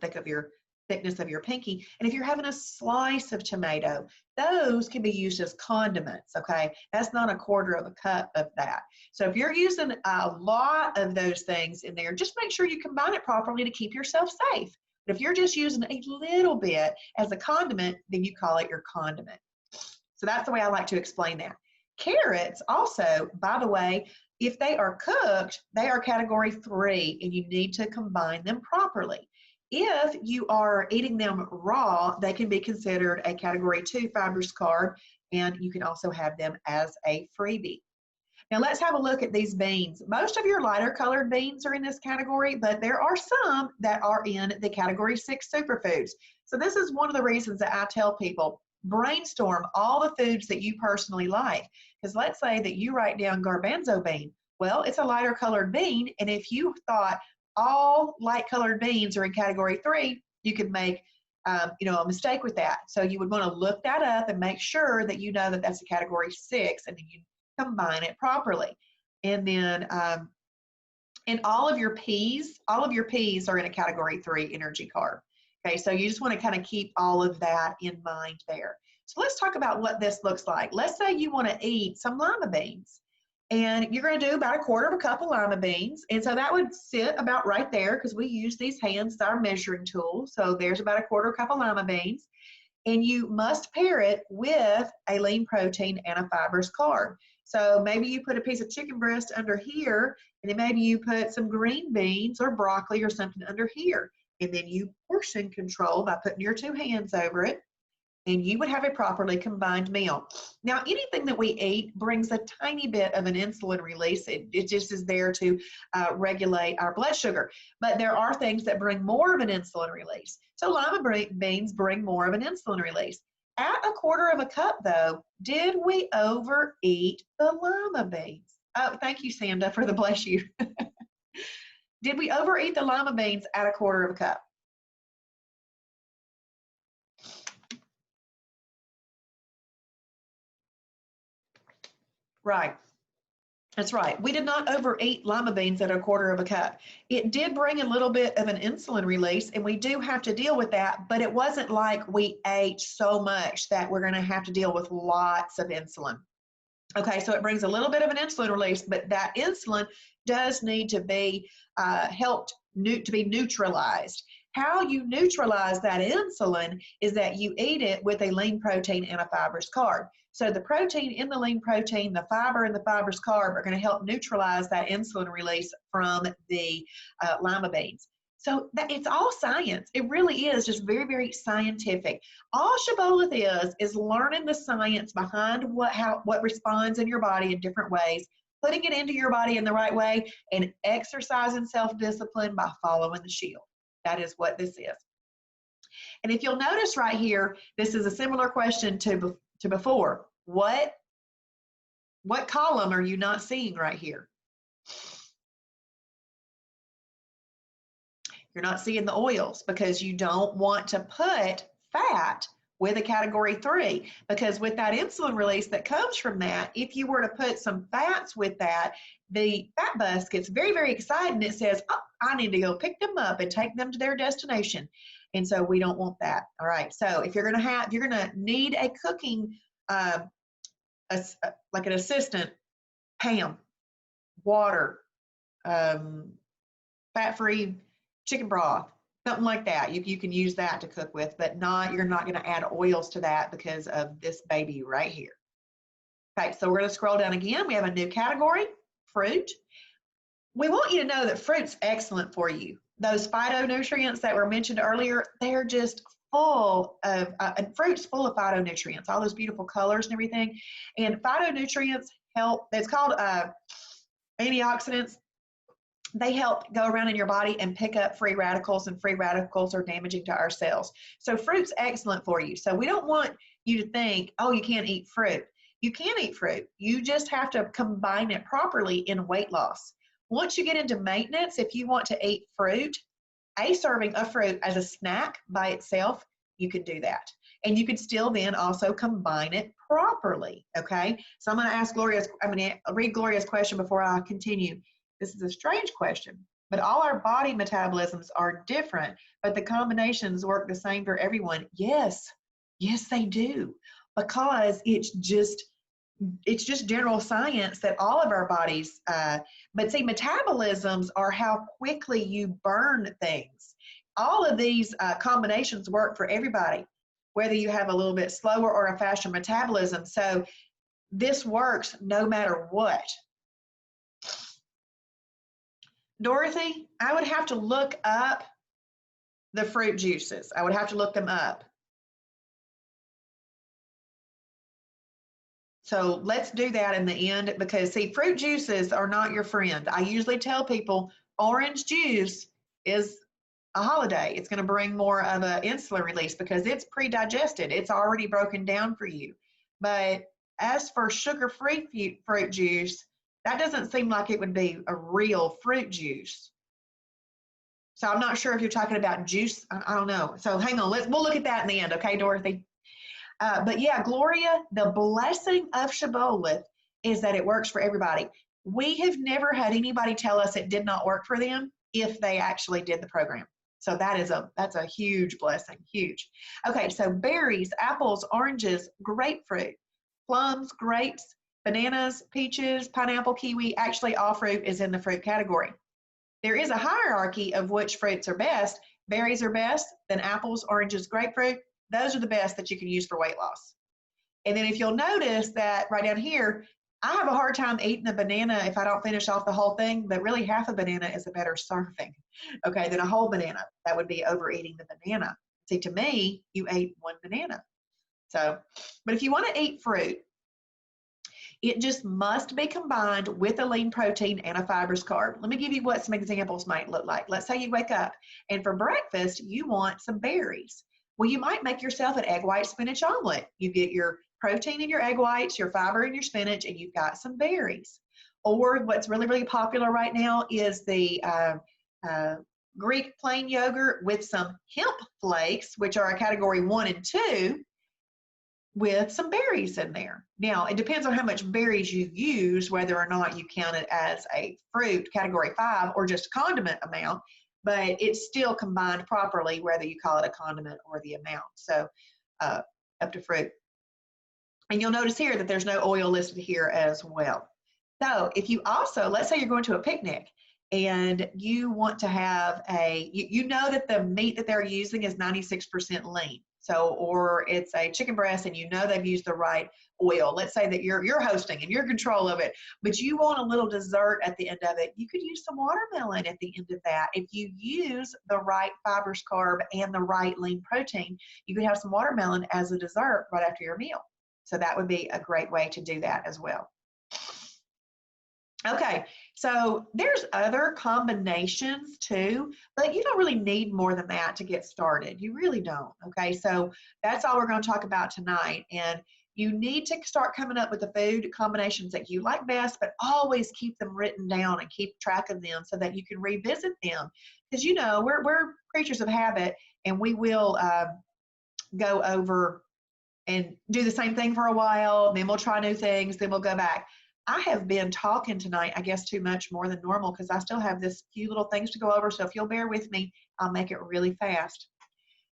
thickness of your pinky, and if you're having a slice of tomato, those can be used as condiments, okay? That's not 1/4 of a cup of that. So if you're using a lot of those things in there, just make sure you combine it properly to keep yourself safe. But if you're just using a little bit as a condiment, then you call it your condiment. So that's the way I like to explain that. Carrots also, by the way, if they are cooked, they are category 3, and you need to combine them properly. If you are eating them raw, they can be considered a category 2 fibrous carb, and you can also have them as a freebie. Now let's have a look at these beans. Most of your lighter colored beans are in this category, but there are some that are in the category 6 superfoods. So this is one of the reasons that I tell people, brainstorm all the foods that you personally like. Because let's say that you write down garbanzo bean. Well, it's a lighter colored bean, and if you thought all light colored beans are in category 3, you could make a mistake with that. So you would want to look that up and make sure that you know that that's a category 6, and then you combine it properly. And then and all of your peas are in a category 3 energy carb. Okay, so you just want to kind of keep all of that in mind there. So let's talk about what this looks like. Let's say you want to eat some lima beans, and you're going to do about 1/4 of a cup of lima beans. And so that would sit about right there because we use these hands, our measuring tool. So there's about 1/4 cup of lima beans. And you must pair it with a lean protein and a fibrous carb. So maybe you put a piece of chicken breast under here, and then maybe you put some green beans or broccoli or something under here. And then you portion control by putting your 2 hands over it, and you would have a properly combined meal. Now, anything that we eat brings a tiny bit of an insulin release. It just is there to regulate our blood sugar. But there are things that bring more of an insulin release. So lima beans bring more of an insulin release. At 1/4 of a cup, though, did we overeat the lima beans? Oh, thank you, Sanda, for the bless you. Did we overeat the lima beans at 1/4 of a cup? Right. That's right. We did not overeat lima beans at 1/4 of a cup. It did bring a little bit of an insulin release, and we do have to deal with that, but it wasn't like we ate so much that we're going to have to deal with lots of insulin. Okay, so it brings a little bit of an insulin release, but that insulin does need to be helped to be neutralized. How you neutralize that insulin is that you eat it with a lean protein and a fibrous carb. So the protein in the lean protein, the fiber and the fibrous carb are going to help neutralize that insulin release from the lima beans. So it's all science. It really is just very, very scientific. All Shibboleth is learning the science behind what responds in your body in different ways, putting it into your body in the right way, and exercising self-discipline by following the shield. That is what this is. And if you'll notice right here, this is a similar question to before. What column are you not seeing right here? You're not seeing the oils because you don't want to put fat with a category 3, because with that insulin release that comes from that, if you were to put some fats with that, the fat bus gets very, very excited and it says, oh, I need to go pick them up and take them to their destination. And so we don't want that. All right. So if you're going to need a cooking, like an assistant, ham, water, fat-free chicken broth, something like that. You can use that to cook with, but you're not going to add oils to that because of this baby right here. Okay, so we're going to scroll down again. We have a new category, fruit. We want you to know that fruit's excellent for you. Those phytonutrients that were mentioned earlier, they're just full of, fruit's full of phytonutrients, all those beautiful colors and everything. And phytonutrients help, it's called antioxidants. They help go around in your body and pick up free radicals, and free radicals are damaging to our cells. So fruit's excellent for you. So we don't want you to think, oh, you can't eat fruit. You can eat fruit. You just have to combine it properly in weight loss. Once you get into maintenance, if you want to eat fruit, a serving of fruit as a snack by itself, you can do that. And you can still then also combine it properly, okay? So I'm going to read Gloria's question before I continue. This is a strange question, but all our body metabolisms are different, but the combinations work the same for everyone. Yes, they do, because it's just general science that all of our bodies, but see, metabolisms are how quickly you burn things. All of these combinations work for everybody, whether you have a little bit slower or a faster metabolism. So this works no matter what. Dorothy, I would have to look up the fruit juices. I would have to look them up. So let's do that in the end, because see, fruit juices are not your friend. I usually tell people orange juice is a holiday. It's going to bring more of an insulin release because it's pre-digested. It's already broken down for you. But as for sugar-free fruit juice, that doesn't seem like it would be a real fruit juice. So I'm not sure if you're talking about juice. I don't know. So hang on. We'll look at that in the end. Okay, Dorothy? But yeah, Gloria, the blessing of Shibboleth is that it works for everybody. We have never had anybody tell us it did not work for them if they actually did the program. So that's a huge blessing, huge. Okay, so berries, apples, oranges, grapefruit, plums, grapes, bananas, peaches, pineapple, kiwi, actually all fruit is in the fruit category. There is a hierarchy of which fruits are best. Berries are best, then apples, oranges, grapefruit. Those are the best that you can use for weight loss. And then if you'll notice that right down here, I have a hard time eating a banana if I don't finish off the whole thing, but really half a banana is a better serving, okay, than a whole banana. That would be overeating the banana. See, to me, you ate one banana. So, but if you want to eat fruit, it just must be combined with a lean protein and a fibrous carb. Let me give you what some examples might look like. Let's say you wake up and for breakfast, you want some berries. Well, you might make yourself an egg white spinach omelet. You get your protein in your egg whites, your fiber in your spinach, and you've got some berries. Or what's really, really popular right now is the Greek plain yogurt with some hemp flakes, which are a category 1 and 2, with some berries in there. Now, it depends on how much berries you use, whether or not you count it as a fruit, category 5, or just condiment amount, but it's still combined properly, whether you call it a condiment or the amount. So up to fruit. And you'll notice here that there's no oil listed here as well. So if you also, let's say you're going to a picnic and you want to have you know that the meat that they're using is 96% lean. So, or it's a chicken breast and you know they've used the right oil. Let's say that you're hosting and you're in control of it, but you want a little dessert at the end of it. You could use some watermelon at the end of that. If you use the right fibrous carb and the right lean protein, you could have some watermelon as a dessert right after your meal. So that would be a great way to do that as well. Okay, so there's other combinations too, but you don't really need more than that to get started. You really don't, okay? So that's all we're going to talk about tonight. And you need to start coming up with the food combinations that you like best, but always keep them written down and keep track of them so that you can revisit them. Because, you know, we're creatures of habit, and we will go over and do the same thing for a while. Then we'll try new things. Then we'll go back. I have been talking tonight, I guess too much more than normal because I still have this few little things to go over. So if you'll bear with me, I'll make it really fast.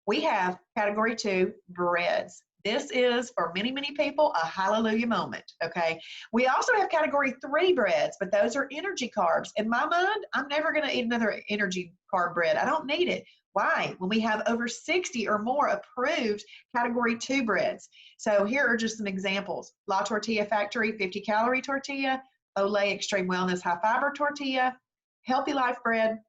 We have category 2, breads. This is, for many, many people, a hallelujah moment, okay? We also have category 3 breads, but those are energy carbs. In my mind, I'm never going to eat another energy carb bread. I don't need it. Why? When we have over 60 or more approved category 2 breads. So here are just some examples. La Tortilla Factory 50-calorie tortilla, Olay Extreme Wellness High Fiber tortilla, Healthy Life bread,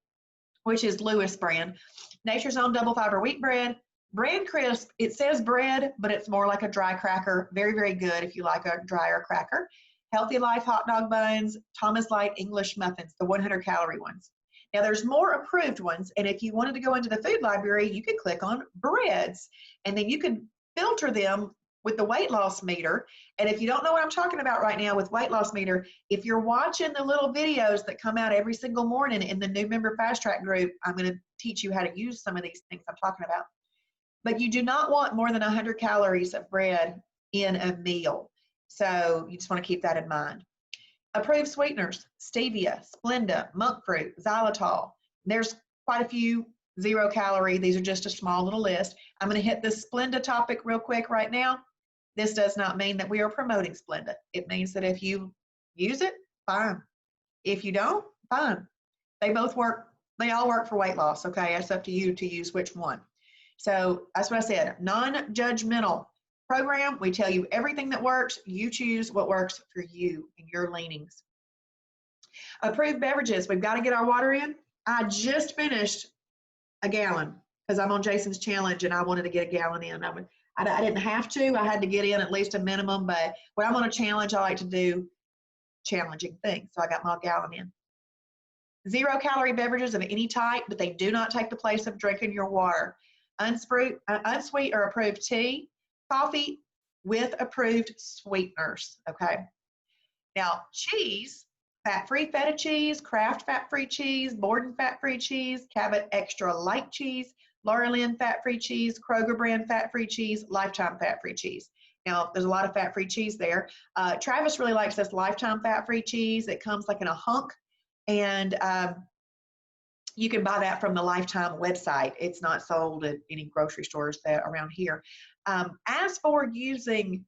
which is Lewis brand, Nature's Own Double Fiber Wheat bread, Brand Crisp. It says bread, but it's more like a dry cracker. Very, very good if you like a drier cracker. Healthy Life hot dog buns, Thomas Light English muffins, the 100-calorie ones. Now, there's more approved ones, and if you wanted to go into the food library, you could click on breads, and then you could filter them with the weight loss meter. And if you don't know what I'm talking about right now with weight loss meter, if you're watching the little videos that come out every single morning in the new member fast track group, I'm going to teach you how to use some of these things I'm talking about. But you do not want more than 100 calories of bread in a meal. So you just want to keep that in mind. Approved sweeteners, stevia, Splenda, monk fruit, xylitol. There's quite a few 0 calorie. These are just a small little list. I'm going to hit this Splenda topic real quick right now. This does not mean that we are promoting Splenda. It means that if you use it, fine. If you don't, fine. They both work. They all work for weight loss, okay? It's up to you to use which one. So that's what I said, non-judgmental program. We tell you everything that works. You choose what works for you and your leanings. Approved beverages. We've got to get our water in. I just finished a gallon because I'm on Jason's challenge and I wanted to get a gallon in. I didn't have to. I had to get in at least a minimum, but when I'm on a challenge, I like to do challenging things. So I got my gallon in. 0 calorie beverages of any type, but they do not take the place of drinking your water. Unsweet or approved tea, coffee with approved sweeteners, okay? Now, cheese, fat-free feta cheese, Kraft fat-free cheese, Borden fat-free cheese, Cabot extra light cheese, Laura Lynn fat-free cheese, Kroger brand fat-free cheese, Lifetime fat-free cheese. Now, there's a lot of fat-free cheese there. Travis really likes this Lifetime fat-free cheese. It comes like in a hunk, and you can buy that from the Lifetime website. It's not sold at any grocery stores around here. As for using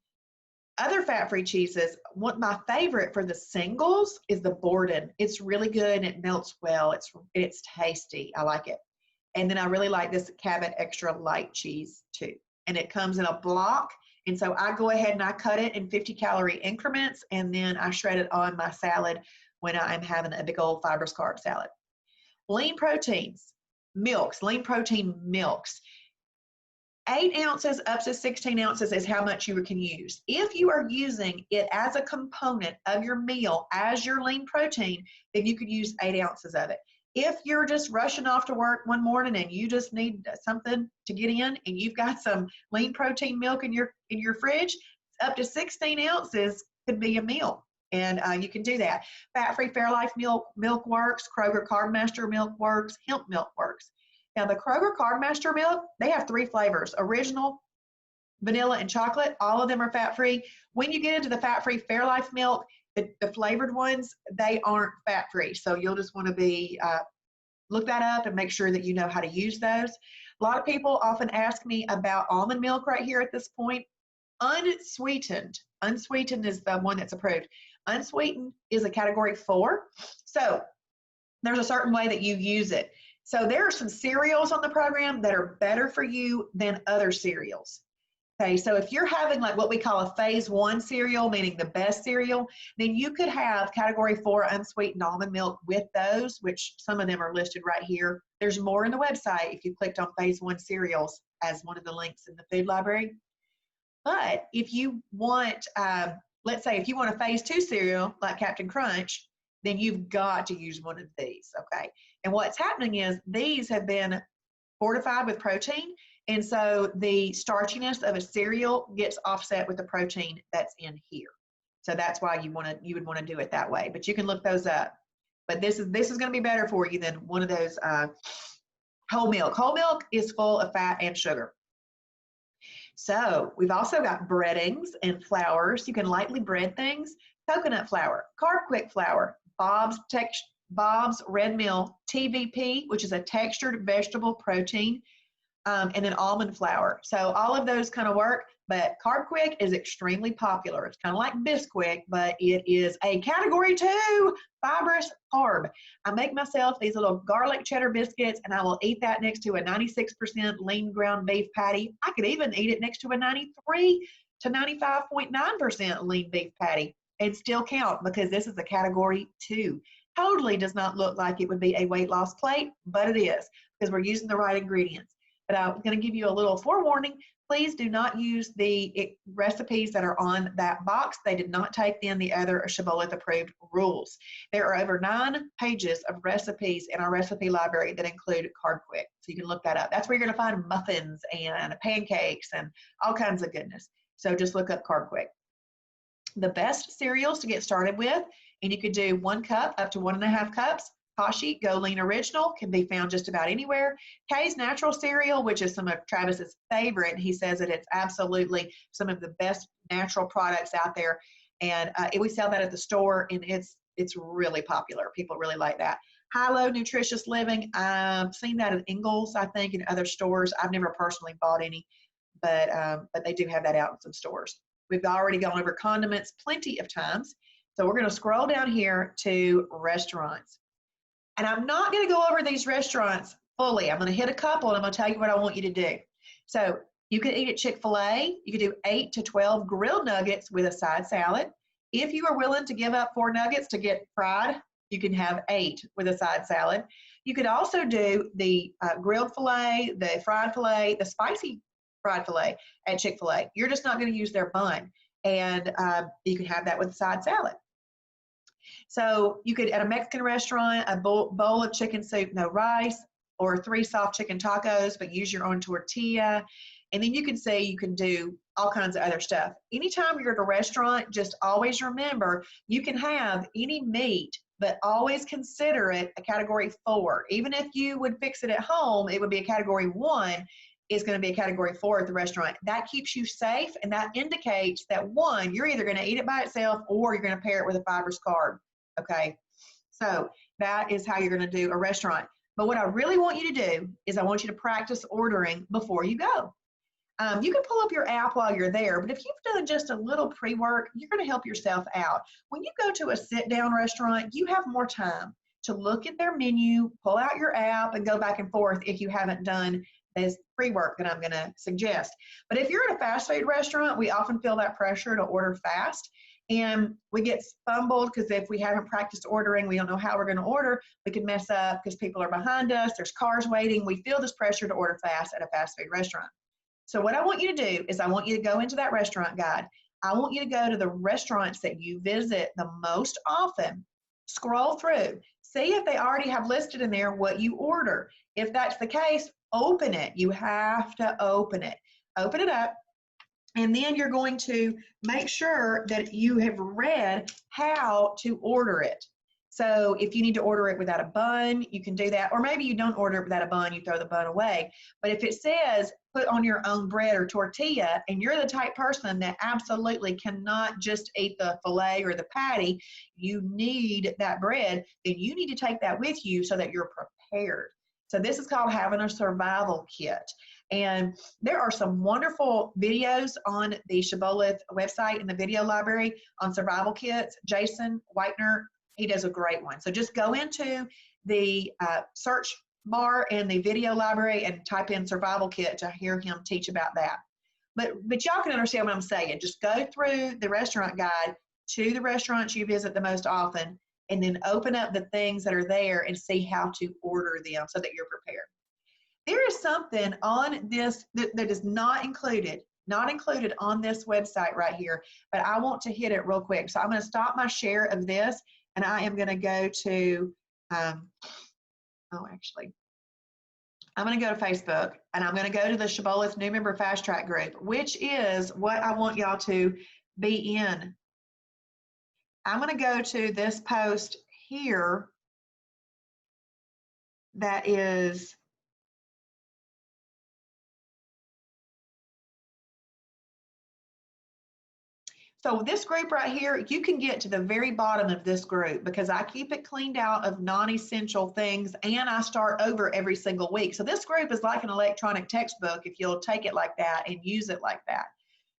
other fat-free cheeses, my favorite for the singles is the Borden. It's really good and it melts well. It's tasty. I like it. And then I really like this Cabot extra light cheese too. And it comes in a block. And so I go ahead and I cut it in 50-calorie increments, and then I shred it on my salad when I'm having a big old fibrous carb salad. Lean proteins, milks, lean protein milks. 8 ounces up to 16 ounces is how much you can use. If you are using it as a component of your meal as your lean protein, then you could use 8 ounces of it. If you're just rushing off to work one morning and you just need something to get in and you've got some lean protein milk in your fridge, up to 16 ounces could be a meal. And you can do that. Fat-free Fairlife milk works. Kroger Carb Master milk works. Hemp milk works. Now, the Kroger Carb Master milk, they have 3 flavors: original, vanilla, and chocolate. All of them are fat-free. When you get into the fat-free Fairlife milk, the flavored ones, they aren't fat-free. So you'll just want to be look that up and make sure that you know how to use those. A lot of people often ask me about almond milk right here at this point. Unsweetened. Unsweetened is the one that's approved. Unsweetened is a category 4. So there's a certain way that you use it. So there are some cereals on the program that are better for you than other cereals. Okay, so if you're having like what we call a phase 1 cereal, meaning the best cereal, then you could have category 4 unsweetened almond milk with those, which some of them are listed right here. There's more in the website if you clicked on phase 1 cereals as one of the links in the food library. But if you want, let's say if you want a phase 2 cereal like Captain Crunch, then you've got to use one of these, okay? And what's happening is these have been fortified with protein, and so the starchiness of a cereal gets offset with the protein that's in here. So that's why you would want to do it that way. But you can look those up. But this is going to be better for you than one of those whole milk. Whole milk is full of fat and sugar. So we've also got breadings and flours. You can lightly bread things. Coconut flour, Carb Quick flour, Bob's Red Mill TVP, which is a textured vegetable protein, and then almond flour. So all of those kind of work, but Carb Quick is extremely popular. It's kind of like Bisquick, but it is a category 2 fibrous carb. I make myself these little garlic cheddar biscuits, and I will eat that next to a 96% lean ground beef patty. I could even eat it next to a 93 to 95.9% lean beef patty and still count, because this is a category 2. Totally does not look like it would be a weight loss plate, but it is, because we're using the right ingredients. But I'm going to give you a little forewarning. Please do not use the recipes that are on that box. They did not take in the other Shibboleth approved rules. There are over 9 pages of recipes in our recipe library that include Carb Quick. So you can look that up. That's where you're going to find muffins and pancakes and all kinds of goodness. So just look up Carb Quick. The best cereals to get started with, and you could do 1 cup up to 1.5 cups. Kashi Go Lean Original can be found just about anywhere. Kay's Natural Cereal, which is some of Travis's favorite. He says that it's absolutely some of the best natural products out there. And we sell that at the store, and it's really popular. People really like that. High-Low Nutritious Living. I've seen that at Ingles, I think, in other stores. I've never personally bought any, but they do have that out in some stores. We've already gone over condiments plenty of times. So we're going to scroll down here to restaurants. And I'm not going to go over these restaurants fully. I'm going to hit a couple, and I'm going to tell you what I want you to do. So you could eat at Chick-fil-A. You could do 8 to 12 grilled nuggets with a side salad. If you are willing to give up 4 nuggets to get fried, you can have 8 with a side salad. You could also do the grilled filet, the fried filet, the spicy fried filet at Chick-fil-A. You're just not going to use their bun. And you can have that with a side salad. So you could, at a Mexican restaurant, a bowl of chicken soup, no rice, or 3 soft chicken tacos, but use your own tortilla. And then you can say you can do all kinds of other stuff. Anytime you're at a restaurant, just always remember you can have any meat, but always consider it a category 4. Even if you would fix it at home, it would be a category 1. Is going to be a category 4 at the restaurant. That keeps you safe, and that indicates that, 1, you're either going to eat it by itself or you're going to pair it with a fibrous carb. Okay, so that is how you're going to do a restaurant. But what I really want you to do is I want you to practice ordering before you go. You can pull up your app while you're there, but if you've done just a little pre-work, you're going to help yourself out. When you go to a sit-down restaurant, you have more time to look at their menu, pull out your app, and go back and forth if you haven't done this pre-work that I'm going to suggest. But if you're at a fast food restaurant, we often feel that pressure to order fast. And we get fumbled because if we haven't practiced ordering, we don't know how we're going to order. We can mess up because people are behind us. There's cars waiting. We feel this pressure to order fast at a fast food restaurant. So what I want you to do is I want you to go into that restaurant guide. I want you to go to the restaurants that you visit the most often. Scroll through. See if they already have listed in there what you order. If that's the case, open it. You have to open it. Open it up. And then you're going to make sure that you have read how to order it. So if you need to order it without a bun, you can do that. Or maybe you don't order it without a bun, you throw the bun away. But if it says put on your own bread or tortilla, and you're the type person that absolutely cannot just eat the filet or the patty, you need that bread, then you need to take that with you so that you're prepared. So this is called having a survival kit. And there are some wonderful videos on the Shibboleth website in the video library on survival kits. Jason Whitener, he does a great one. So just go into the search bar in the video library and type in survival kit to hear him teach about that. But y'all can understand what I'm saying. Just go through the restaurant guide to the restaurants you visit the most often, and then open up the things that are there and see how to order them so that you're prepared. There is something on this that is not included on this website right here, but I want to hit it real quick. So I'm going to stop my share of this, and I am going to go to, I'm going to go to Facebook, and I'm going to go to the Shibboleth New Member Fast Track group, which is what I want y'all to be in. I'm going to go to this post here that is So this group right here, you can get to the very bottom of this group because I keep it cleaned out of non-essential things and I start over every single week. So this group is like an electronic textbook if you'll take it like that and use it like that.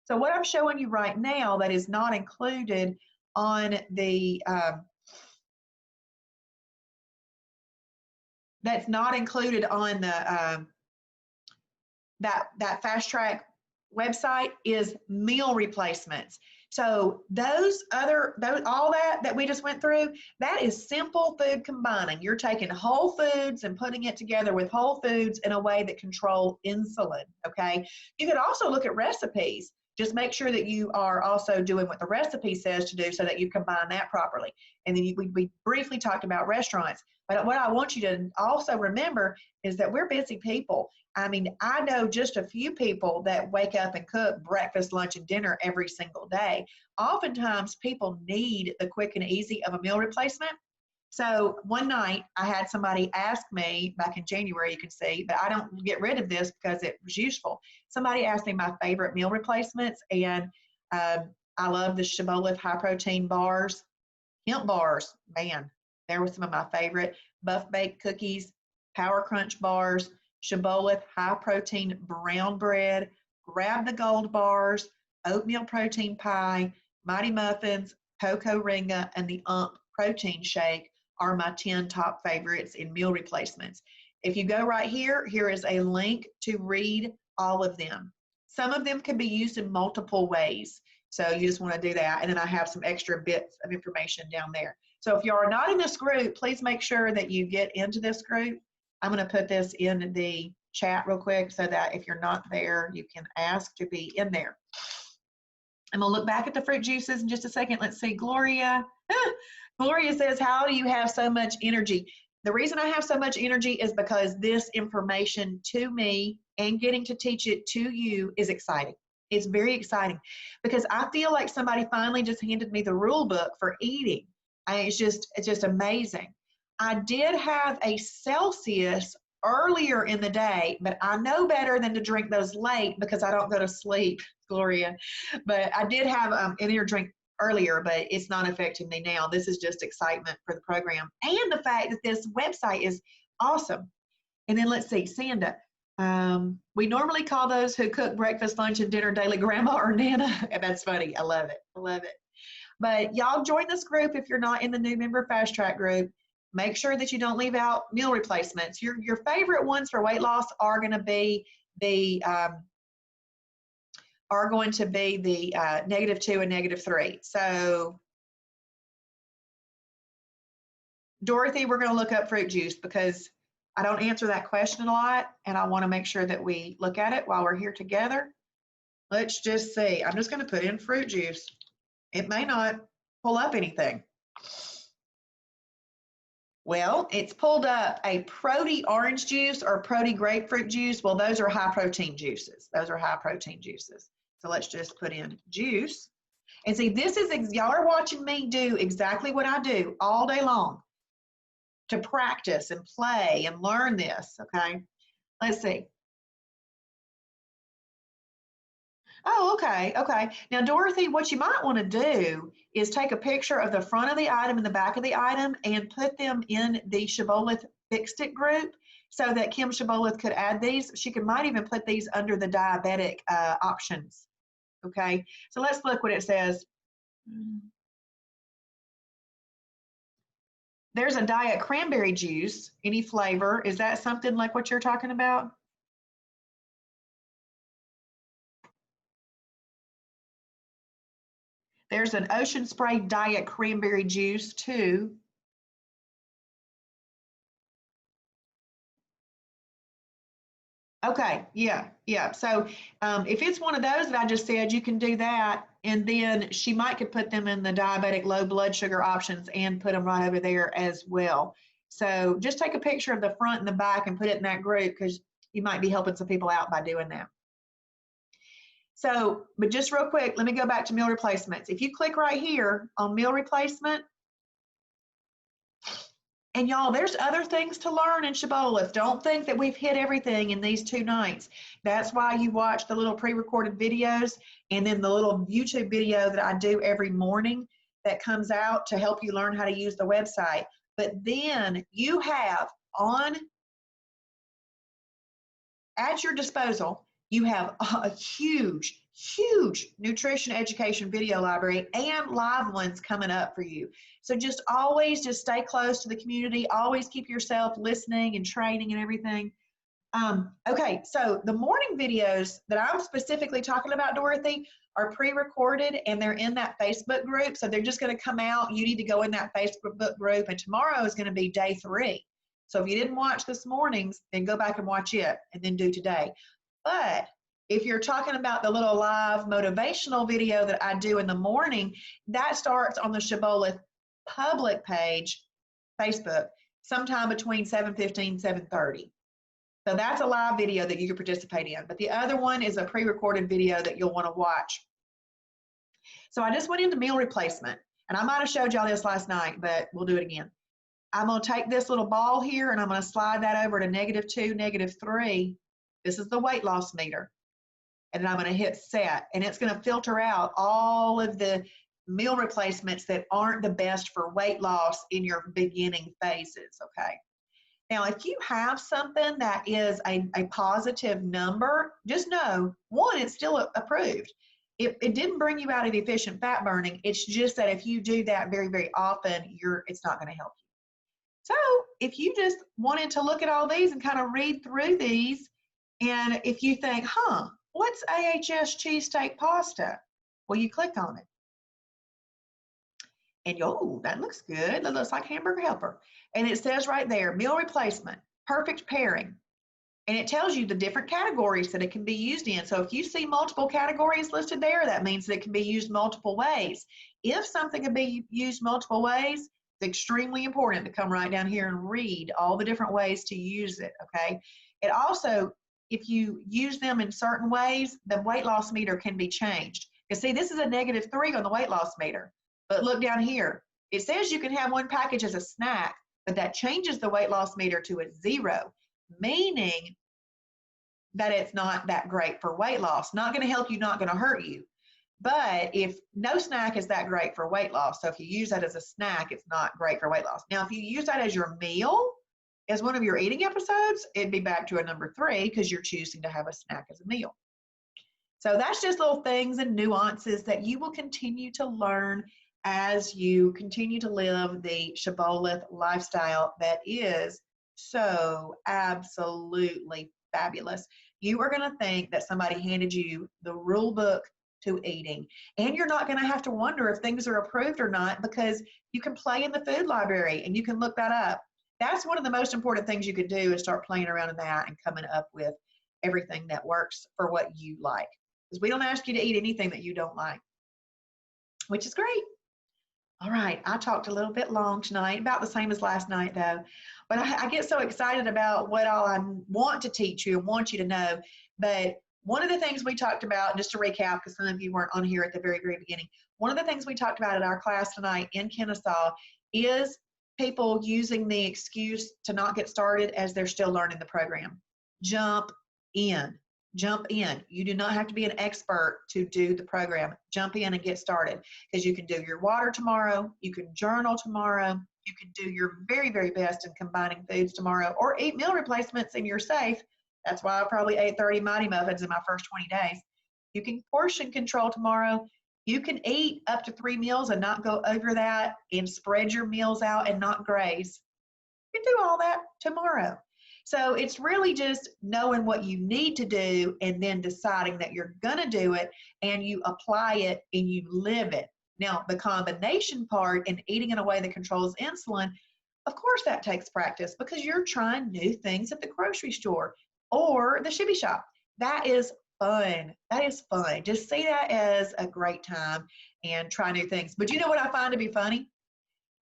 So what I'm showing you right now that is not included on the that's not included on the that fast track website is meal replacements. So all that we just went through, that is simple food combining. You're taking whole foods and putting it together with whole foods in a way that control insulin, okay? You could also look at recipes. Just make sure that you are also doing what the recipe says to do so that you combine that properly. And then we briefly talked about restaurants. But what I want you to also remember is that we're busy people. I mean, I know just a few people that wake up and cook breakfast, lunch, and dinner every single day. Oftentimes, people need the quick and easy of a meal replacement. So one night, I had somebody ask me, back in January, you can see, but I don't get rid of this because it was useful. Somebody asked me my favorite meal replacements, and I love the Shibboleth high-protein bars. Hemp bars, man, there were some of my favorite. Buff baked cookies, Power Crunch bars, Shibboleth high-protein brown bread, Grab the Gold bars, oatmeal protein pie, Mighty Muffins, Cocoa Ringa, and the protein shake are my 10 top favorites in meal replacements. If you go right here, here is a link to read all of them. Some of them can be used in multiple ways. So you just want to do that. And then I have some extra bits of information down there. So if you are not in this group, please make sure that you get into this group. I'm going to put this in the chat real quick so that if you're not there, you can ask to be in there. I'm going to look back at the fruit juices in just a second. Let's see, Gloria. Gloria says, how do you have so much energy? The reason I have so much energy is because this information to me and getting to teach it to you is exciting. It's very exciting because I feel like somebody finally just handed me the rule book for eating. It's just amazing. I did have a Celsius earlier in the day, but I know better than to drink those late because I don't go to sleep, Gloria. But I did have an energy drink earlier, but it's not affecting me now. This is just excitement for the program and the fact that this website is awesome. And then let's see, Sanda. We normally call those who cook breakfast, lunch, and dinner daily grandma or nana. And that's funny. I love it. I love it. But y'all join this group if you're not in the new member fast track group. Make sure that you don't leave out meal replacements. Your favorite ones for weight loss are going to be the -2 and -3. So Dorothy, we're going to look up fruit juice because I don't answer that question a lot, and I want to make sure that we look at it while we're here together. Let's just see. I'm just going to put in fruit juice. It may not pull up anything. Well, it's pulled up a Proti orange juice or Proti grapefruit juice. Well, those are high protein juices. Those are high protein juices. So let's just put in juice. And see, this is, y'all are watching me do exactly what I do all day long to practice and play and learn this, okay? Let's see. Oh, okay, okay. Now, Dorothy, what you might want to do is take a picture of the front of the item and the back of the item and put them in the Shibboleth Fixed It group so that Kim Shibboleth could add these. She might even put these under the diabetic options, okay? So let's look what it says. There's a diet cranberry juice, any flavor. Is that something like what you're talking about? There's an Ocean Spray diet cranberry juice too. Okay, yeah. So if it's one of those that I just said, you can do that. And then she could put them in the diabetic low blood sugar options and put them right over there as well. So just take a picture of the front and the back and put it in that group because you might be helping some people out by doing that. So, but just real quick, let me go back to meal replacements. If you click right here on meal replacement, And y'all, there's other things to learn in Shibboleth. Don't think that we've hit everything in these 2 nights. That's why you watch the little pre-recorded videos and then the little YouTube video that I do every morning that comes out to help you learn how to use the website. But then you have at your disposal, you have a huge, huge nutrition education video library and live ones coming up for you. So just always just stay close to the community. Always keep yourself listening and training and everything. Okay, so the morning videos that I'm specifically talking about, Dorothy, are pre-recorded and they're in that Facebook group. So they're just going to come out. You need to go in that Facebook group, and tomorrow is going to be day 3. So if you didn't watch this morning's, then go back and watch it and then do today. But if you're talking about the little live motivational video that I do in the morning, that starts on the Shibboleth public page, Facebook, sometime between 7:15, 7:30. So that's a live video that you can participate in. But the other one is a pre-recorded video that you'll want to watch. So I just went into meal replacement, and I might have showed y'all this last night, but we'll do it again. I'm going to take this little ball here and I'm going to slide that over to -2, -3. This is the weight loss meter. And then I'm going to hit set, and it's going to filter out all of the meal replacements that aren't the best for weight loss in your beginning phases, okay? Now, if you have something that is a positive number, just know, one, it's still approved. It didn't bring you out of efficient fat burning. It's just that if you do that very, very often, it's not going to help you. So if you just wanted to look at all these and kind of read through these, and if you think, what's AHS cheesesteak pasta? Well, you click on it. And that looks good. That looks like Hamburger Helper. And it says right there, meal replacement, perfect pairing. And it tells you the different categories that it can be used in. So if you see multiple categories listed there, that means that it can be used multiple ways. If something can be used multiple ways, it's extremely important to come right down here and read all the different ways to use it, okay? It also, if you use them in certain ways, the weight loss meter can be changed. Because see, this is a -3 on the weight loss meter. But look down here. It says you can have one package as a snack, but that changes the weight loss meter to a 0, meaning that it's not that great for weight loss. Not going to help you, not going to hurt you. But if no snack is that great for weight loss, so if you use that as a snack, it's not great for weight loss. Now, if you use that as your meal, as one of your eating episodes, it'd be back to a #3 because you're choosing to have a snack as a meal. So that's just little things and nuances that you will continue to learn as you continue to live the Shibboleth lifestyle that is so absolutely fabulous. You are going to think that somebody handed you the rule book to eating, and you're not going to have to wonder if things are approved or not, because you can play in the food library and you can look that up. That's one of the most important things you can do, is start playing around in that and coming up with everything that works for what you like. Because we don't ask you to eat anything that you don't like, which is great. All right, I talked a little bit long tonight, about the same as last night though. But I get so excited about what all I want to teach you and want you to know. But one of the things we talked about, just to recap, because some of you weren't on here at the very, very beginning, one of the things we talked about at our class tonight in Kennesaw is people using the excuse to not get started as they're still learning the program. Jump in. Jump in. You do not have to be an expert to do the program. Jump in and get started, because you can do your water tomorrow. You can journal tomorrow. You can do your very, very best in combining foods tomorrow, or eat meal replacements and you're safe. That's why I probably ate 30 Mighty Muffins in my first 20 days. You can portion control tomorrow. You can eat up to 3 meals and not go over that, and spread your meals out and not graze. You can do all that tomorrow. So it's really just knowing what you need to do and then deciding that you're going to do it, and you apply it and you live it. Now, the combination part and eating in a way that controls insulin, of course that takes practice, because you're trying new things at the grocery store or the shibby shop. That is fun. That is fun. Just see that as a great time and try new things. But you know what I find to be funny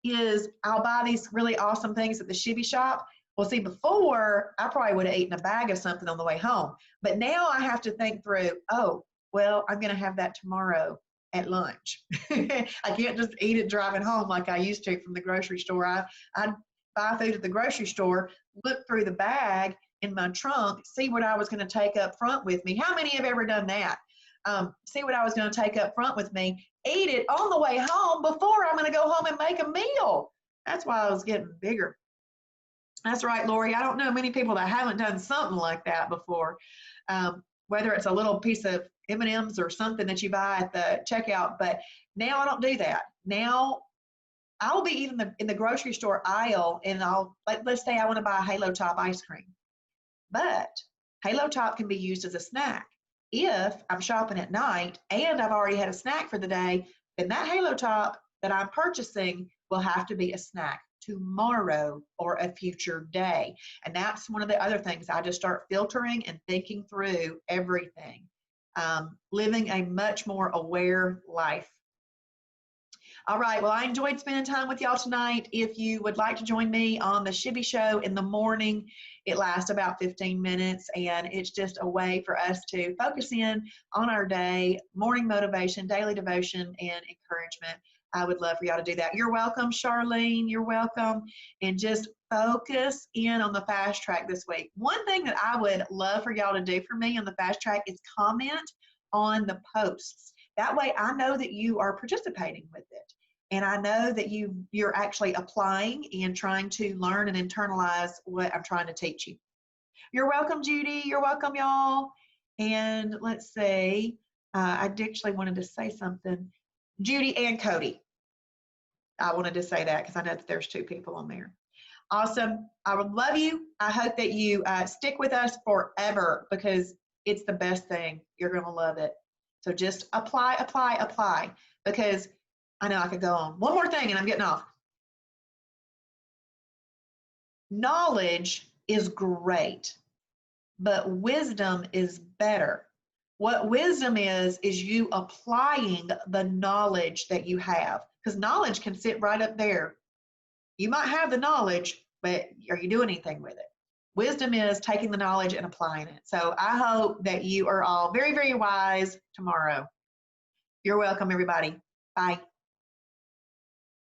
is I'll buy these really awesome things at the shibby shop. Well, see, before I probably would have eaten a bag of something on the way home, but now I have to think through, oh, well, I'm going to have that tomorrow at lunch. I can't just eat it driving home like I used to from the grocery store. I'd buy food at the grocery store, look through the bag in my trunk, see what I was going to take up front with me. How many have ever done that? See what I was going to take up front with me, eat it on the way home before I'm going to go home and make a meal. That's why I was getting bigger. That's right, Lori. I don't know many people that haven't done something like that before, whether it's a little piece of M&Ms or something that you buy at the checkout. But now I don't do that. Now I'll be even in the grocery store aisle, and let's say I want to buy a Halo Top ice cream. But Halo Top can be used as a snack. If I'm shopping at night and I've already had a snack for the day, then that Halo Top that I'm purchasing will have to be a snack tomorrow or a future day. And that's one of the other things. I just start filtering and thinking through everything, living a much more aware life. All right, well, I enjoyed spending time with y'all tonight. If you would like to join me on the Shibby Show in the morning, it lasts about 15 minutes, and it's just a way for us to focus in on our day, morning motivation, daily devotion, and encouragement. I would love for y'all to do that. You're welcome, Charlene. You're welcome. And just focus in on the fast track this week. One thing that I would love for y'all to do for me on the fast track is comment on the posts. That way I know that you are participating with it. And I know that you're actually applying and trying to learn and internalize what I'm trying to teach you. You're welcome, Judy. You're welcome, y'all. And let's see. I actually wanted to say something. Judy and Cody. I wanted to say that because I know that there's two people on there. Awesome. I would love you. I hope that you stick with us forever because it's the best thing. You're going to love it. So just apply, apply, apply, because I know I could go on. One more thing and I'm getting off. Knowledge is great, but wisdom is better. What wisdom is you applying the knowledge that you have, because knowledge can sit right up there. You might have the knowledge, but are you doing anything with it? Wisdom is taking the knowledge and applying it. So I hope that you are all very, very wise tomorrow. You're welcome, everybody. Bye.